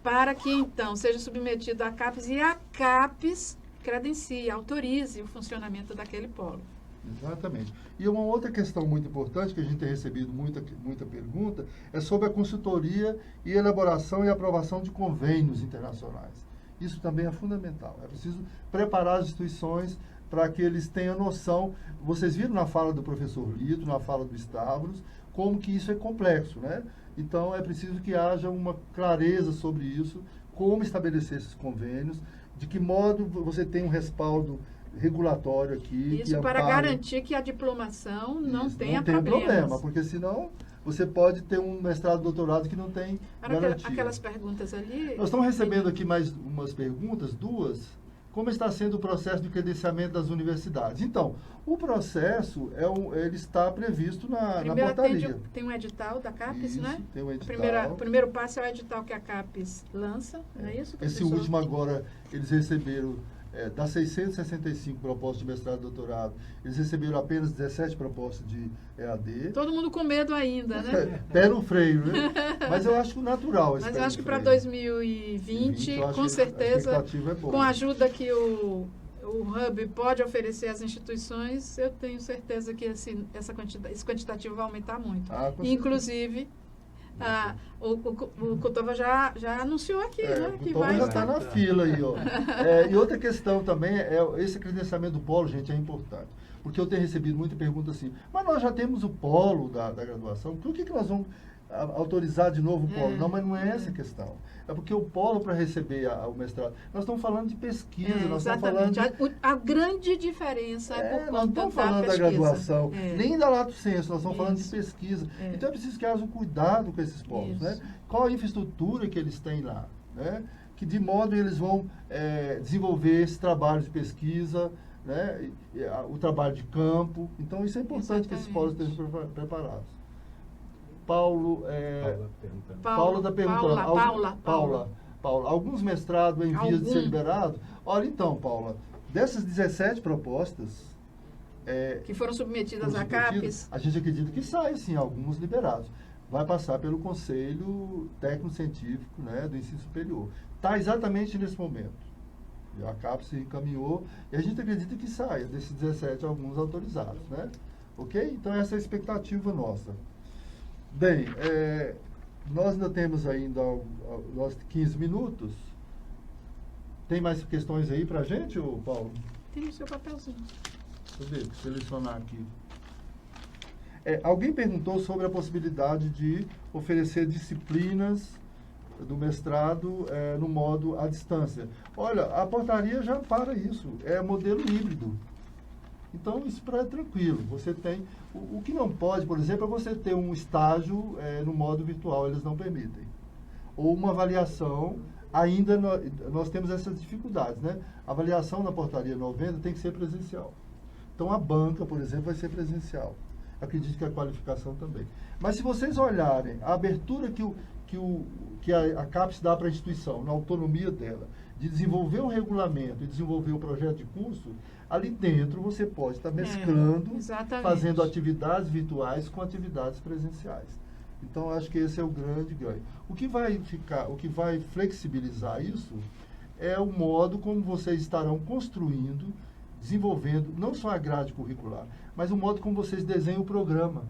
Speaker 5: para que, então, seja submetido à CAPES e a CAPES credencie, autorize o funcionamento daquele polo.
Speaker 1: Exatamente. E uma outra questão muito importante, que a gente tem recebido muita pergunta, é sobre a consultoria e elaboração e aprovação de convênios internacionais. Isso também é fundamental. É preciso preparar as instituições para que eles tenham noção. Vocês viram na fala do professor Lito, na fala do Stavros, como que isso é complexo, né? Então, é preciso que haja uma clareza sobre isso, como estabelecer esses convênios, de que modo você tem um respaldo regulatório aqui.
Speaker 5: Isso para garantir que a diplomação não tenha
Speaker 1: não tem
Speaker 5: problemas.
Speaker 1: problema, porque senão você pode ter um mestrado, doutorado que não tem garantia.
Speaker 5: Aquelas perguntas ali...
Speaker 1: Nós estamos recebendo aqui mais umas perguntas, duas. Como está sendo o processo de credenciamento das universidades? Então, o processo, ele está previsto na portaria.
Speaker 5: Tem um edital da CAPES,
Speaker 1: Isso,
Speaker 5: né?
Speaker 1: tem um edital.
Speaker 5: O primeiro passo é o edital que a CAPES lança, não é isso,
Speaker 1: Esse
Speaker 5: professor?
Speaker 1: último agora, eles receberam, das 665 propostas de mestrado e doutorado, eles receberam apenas 17 propostas de EAD.
Speaker 5: Todo mundo com medo ainda, né?
Speaker 1: Pé no freio, né? Mas eu acho natural esse
Speaker 5: Mas
Speaker 1: pé
Speaker 5: eu
Speaker 1: no
Speaker 5: acho que para
Speaker 1: freio.
Speaker 5: 2020,
Speaker 1: eu acho
Speaker 5: com
Speaker 1: que
Speaker 5: certeza,
Speaker 1: a expectativa é boa.
Speaker 5: com a ajuda que o Hub pode oferecer às instituições, eu tenho certeza que esse quantitativo vai aumentar muito.
Speaker 1: Com
Speaker 5: Inclusive, o Cotova já anunciou aqui, né?
Speaker 1: O
Speaker 5: Que
Speaker 1: Cotova
Speaker 5: vai
Speaker 1: já
Speaker 5: estar...
Speaker 1: está na fila aí, ó. E outra questão também, esse credenciamento do polo, gente, é importante. Porque eu tenho recebido muita pergunta assim, mas nós já temos o polo da graduação, por que nós vamos autorizar de novo o polo? Não, mas não é essa a questão. É porque o polo, para receber o mestrado, nós estamos falando de pesquisa, nós estamos falando de...
Speaker 5: A grande diferença é por
Speaker 1: nós não
Speaker 5: conta
Speaker 1: estamos falando da
Speaker 5: pesquisa.
Speaker 1: graduação, nem da lato sensu, nós estamos falando de
Speaker 5: Isso.
Speaker 1: pesquisa. Então é preciso que haja um cuidado com esses polos,
Speaker 5: Isso.
Speaker 1: né? Qual a infraestrutura que eles têm lá, né? Que de modo eles vão desenvolver esse trabalho de pesquisa, né? O trabalho de campo. Então isso é importante que esses polos estejam preparados. Paula está perguntando. Paula, alguns mestrados em vias de ser liberado? Olha, então, Paula, dessas 17 propostas...
Speaker 5: que foram submetidas à CAPES?
Speaker 1: A gente acredita que saem, sim, alguns liberados. Vai passar pelo Conselho Técnico-Científico, né, do Ensino Superior. Está exatamente nesse momento. A CAPES se encaminhou e a gente acredita que saia desses 17, alguns autorizados, né? Ok? Então, essa é a expectativa nossa. Bem, nós ainda temos 15 minutos. Tem mais questões aí para a gente, Paulo?
Speaker 5: Tem no seu papelzinho.
Speaker 1: Deixa eu ver, selecionar aqui. Alguém perguntou sobre a possibilidade de oferecer disciplinas do mestrado no modo à distância. Olha, a portaria já para isso. É modelo híbrido. Então, isso é tranquilo. Você tem... O que não pode, por exemplo, é você ter um estágio no modo virtual, eles não permitem. Ou uma avaliação, ainda nós temos essas dificuldades, né? A avaliação na portaria 90 tem que ser presencial. Então, a banca, por exemplo, vai ser presencial. Acredito que a qualificação também. Mas se vocês olharem a abertura que a CAPES dá para a instituição, na autonomia dela, de desenvolver o regulamento e desenvolver o projeto de curso, ali dentro você pode estar mesclando,
Speaker 5: exatamente.
Speaker 1: fazendo atividades virtuais com atividades presenciais. Então, acho que esse é o grande ganho. O que vai flexibilizar isso é o modo como vocês estarão construindo, desenvolvendo, não só a grade curricular, mas o modo como vocês desenham o programa.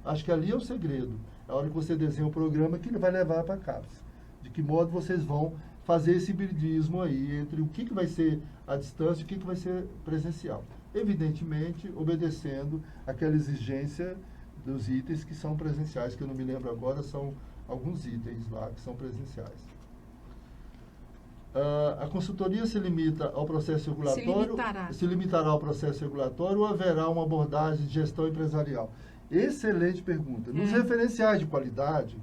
Speaker 1: Acho que ali é o segredo. É a hora que você desenha o programa que ele vai levar para a CAPES. De que modo vocês vão fazer esse hibridismo aí entre o que vai ser à distância e o que vai ser presencial. Evidentemente, obedecendo aquela exigência dos itens que são presenciais, que eu não me lembro agora, são alguns itens lá que são presenciais. A consultoria se limita ao processo regulatório? Se limitará ao processo regulatório ou haverá uma abordagem de gestão empresarial? Excelente pergunta. Nos referenciais de qualidade,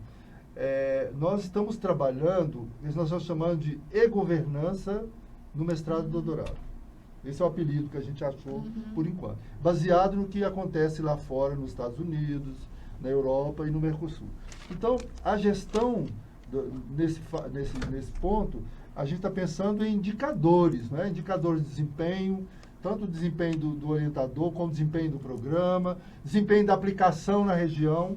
Speaker 1: nós estamos trabalhando, nós estamos chamando de e-governança no mestrado e doutorado. Esse é o apelido que a gente achou por enquanto. Baseado no que acontece lá fora, nos Estados Unidos, na Europa e no Mercosul. Então, a gestão, nesse ponto, a gente está pensando em indicadores, né? Indicadores de desempenho, tanto o desempenho do orientador, como o desempenho do programa, desempenho da aplicação na região,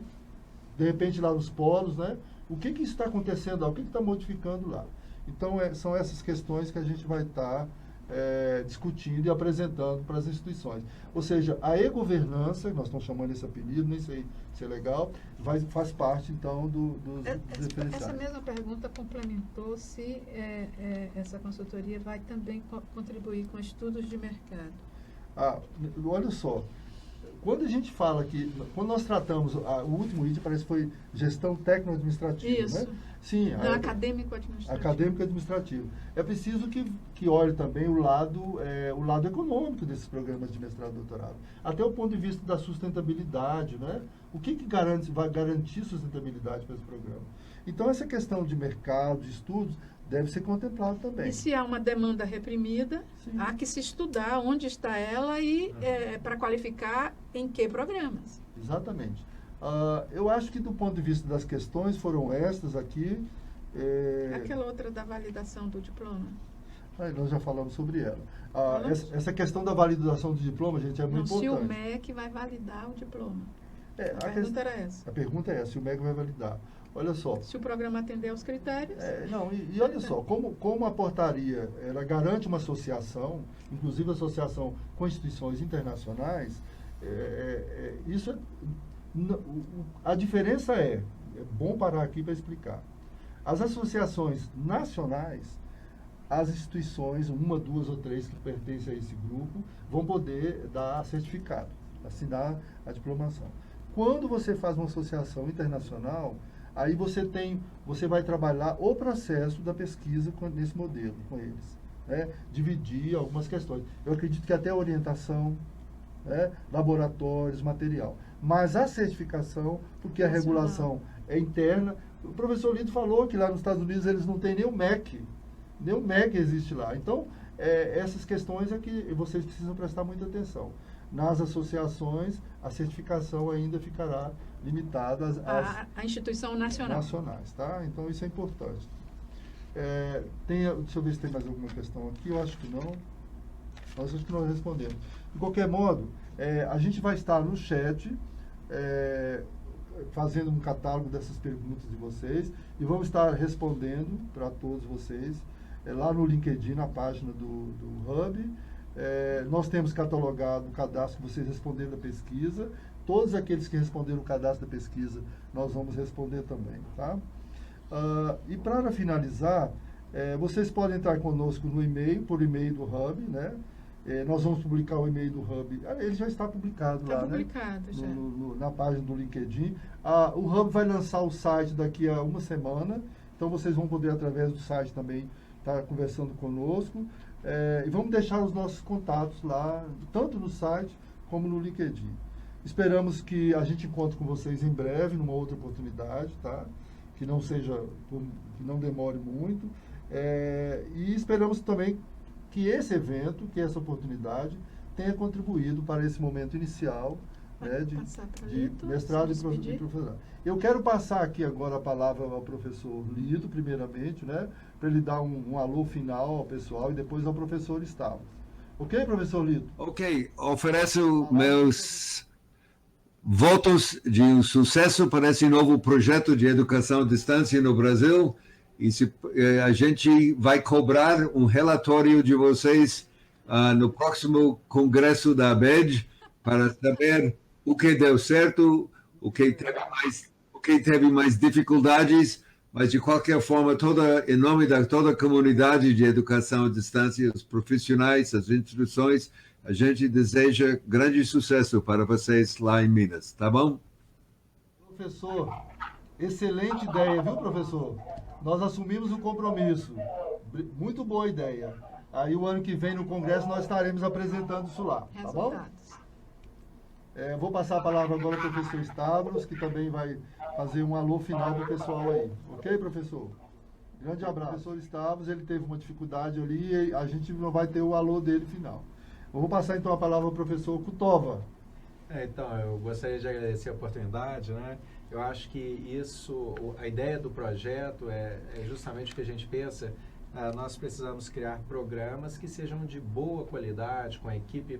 Speaker 1: de repente lá nos polos, né? O que está acontecendo lá, o que está modificando lá. Então, são essas questões que a gente vai estar discutindo e apresentando para as instituições. Ou seja, a e-governança, nós estamos chamando esse apelido, nem sei se é legal, faz parte, então, dos referenciais.
Speaker 5: Essa mesma pergunta complementou se essa consultoria vai também contribuir com estudos de mercado.
Speaker 1: Olha só, quando a gente fala que, quando nós tratamos, o último item parece que foi gestão técnico-administrativa,
Speaker 5: isso.
Speaker 1: né? Sim.
Speaker 5: Não, acadêmico-administrativo.
Speaker 1: Acadêmico-administrativo. É preciso que olhe também o lado econômico desses programas de mestrado e doutorado. Até o ponto de vista da sustentabilidade, né? O que vai garantir sustentabilidade para esse programa? Então, essa questão de mercado, de estudos, deve ser contemplado também.
Speaker 5: E se há uma demanda reprimida, sim, há que se estudar onde está ela e para qualificar em que programas.
Speaker 1: Exatamente. Eu acho que do ponto de vista das questões foram estas aqui.
Speaker 5: Aquela outra da validação do diploma.
Speaker 1: Nós já falamos sobre ela. Essa questão da validação do diploma, gente, é muito importante.
Speaker 5: Se o MEC vai validar o diploma.
Speaker 1: A pergunta era essa. A pergunta é essa, se o MEC vai validar. Olha só.
Speaker 5: Se o programa atender aos critérios.
Speaker 1: E olha só, como a portaria ela garante uma associação, inclusive associação com instituições internacionais, a diferença é bom parar aqui para explicar. As associações nacionais, as instituições, uma, duas ou três que pertencem a esse grupo, vão poder dar certificado, assinar a diplomação. Quando você faz uma associação internacional, aí você vai trabalhar o processo da pesquisa nesse modelo, com eles. Né? Dividir algumas questões. Eu acredito que até a orientação, laboratórios, material. Mas a certificação, porque a regulação é interna. O professor Lito falou que lá nos Estados Unidos eles não têm nem o MEC. Nem o MEC existe lá. Então, essas questões é que vocês precisam prestar muita atenção. Nas associações, a certificação ainda ficará limitada
Speaker 5: à instituição nacional.
Speaker 1: Nacionais, tá? Então, isso é importante. Deixa eu ver se tem mais alguma questão aqui. Eu acho que não. Nós acho que nós respondemos. De qualquer modo, a gente vai estar no chat fazendo um catálogo dessas perguntas de vocês e vamos estar respondendo para todos vocês lá no LinkedIn, na página do Hub. Nós temos catalogado o cadastro que vocês responderam da pesquisa. Todos aqueles que responderam o cadastro da pesquisa, nós vamos responder também, tá? E para finalizar, vocês podem entrar conosco no e-mail, por e-mail do Hub, né? Nós vamos publicar o e-mail do Hub. Ele já está publicado lá,
Speaker 5: publicado, né? Já.
Speaker 1: Na página do LinkedIn. O Hub vai lançar o site daqui a uma semana, então vocês vão poder, através do site também, estar conversando conosco. E vamos deixar os nossos contatos lá, tanto no site como no LinkedIn. Esperamos que a gente encontre com vocês em breve, numa outra oportunidade, tá? Que não demore muito. E esperamos também que esse evento, que essa oportunidade, tenha contribuído para esse momento inicial, né, de mestrado e professorado. Eu quero passar aqui agora a palavra ao professor Lito, primeiramente, né, para ele dar um alô final ao pessoal e depois ao professor Stavros. Ok, professor Lito?
Speaker 3: Ok, ofereço meus votos de um sucesso para esse novo projeto de educação à distância no Brasil. E a gente vai cobrar um relatório de vocês no próximo congresso da ABED para saber o que deu certo, o que teve mais dificuldades, mas de qualquer forma, em nome de toda a comunidade de educação à distância, os profissionais, as instituições, a gente deseja grande sucesso para vocês lá em Minas, tá bom?
Speaker 1: Professor, excelente ideia, viu, professor? Nós assumimos o compromisso. Muito boa ideia. Aí o ano que vem no congresso nós estaremos apresentando isso lá, tá bom? Vou passar a palavra agora ao professor Stavros, que também vai fazer um alô final para o pessoal aí. Ok, professor? Grande abraço. O professor Stavros, ele teve uma dificuldade ali e a gente não vai ter o alô dele final. Eu vou passar então a palavra ao professor Kutova.
Speaker 2: Então, eu gostaria de agradecer a oportunidade, né? Eu acho que a ideia do projeto é justamente o que a gente pensa. Nós precisamos criar programas que sejam de boa qualidade, com a equipe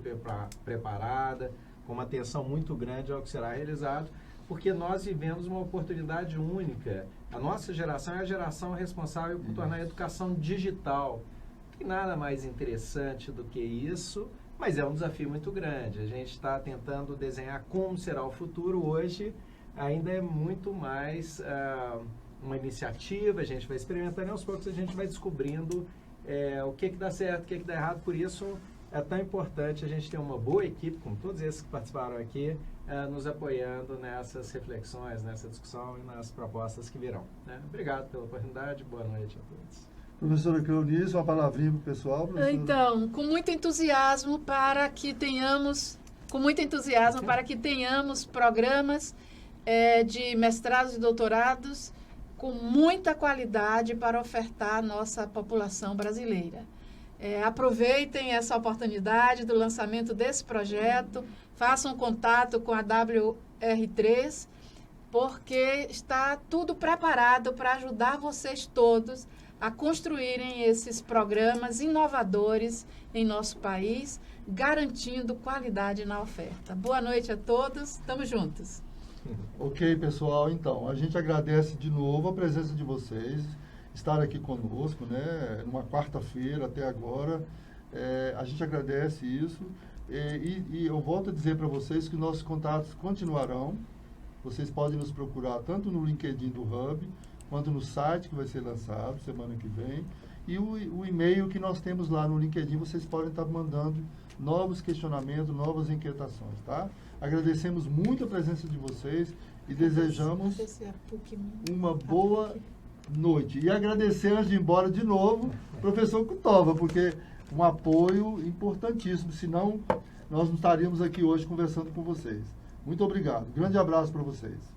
Speaker 2: preparada, com uma atenção muito grande ao que será realizado, porque nós vivemos uma oportunidade única. A nossa geração é a geração responsável por tornar a educação digital. Não tem nada mais interessante do que isso, mas é um desafio muito grande. A gente está tentando desenhar como será o futuro hoje, ainda é muito mais uma iniciativa, a gente vai experimentando e aos poucos a gente vai descobrindo o que dá certo, o que dá errado. Por isso é tão importante a gente ter uma boa equipe, como todos esses que participaram aqui, nos apoiando nessas reflexões, nessa discussão e nas propostas que virão, né? Obrigado pela oportunidade, boa noite a todos.
Speaker 1: Professora Cleonice, uma palavrinha para o pessoal. Professora.
Speaker 5: Então, com muito entusiasmo para que tenhamos programas de mestrados e doutorados com muita qualidade para ofertar à nossa população brasileira. Aproveitem essa oportunidade do lançamento desse projeto, façam contato com a WR3, porque está tudo preparado para ajudar vocês todos a construírem esses programas inovadores em nosso país, garantindo qualidade na oferta. Boa noite a todos, estamos juntos.
Speaker 1: Ok, pessoal, então, a gente agradece de novo a presença de vocês, estar aqui conosco, né, numa quarta-feira até agora, a gente agradece isso, e eu volto a dizer para vocês que nossos contatos continuarão, vocês podem nos procurar tanto no LinkedIn do Hub, quanto no site que vai ser lançado semana que vem, e o e-mail que nós temos lá no LinkedIn, vocês podem estar mandando novos questionamentos, novas inquietações, tá? Agradecemos muito a presença de vocês e desejamos uma boa noite. E agradecer, antes de ir embora de novo, o professor Kutova, porque um apoio importantíssimo, senão nós não estaríamos aqui hoje conversando com vocês. Muito obrigado. Grande abraço para vocês.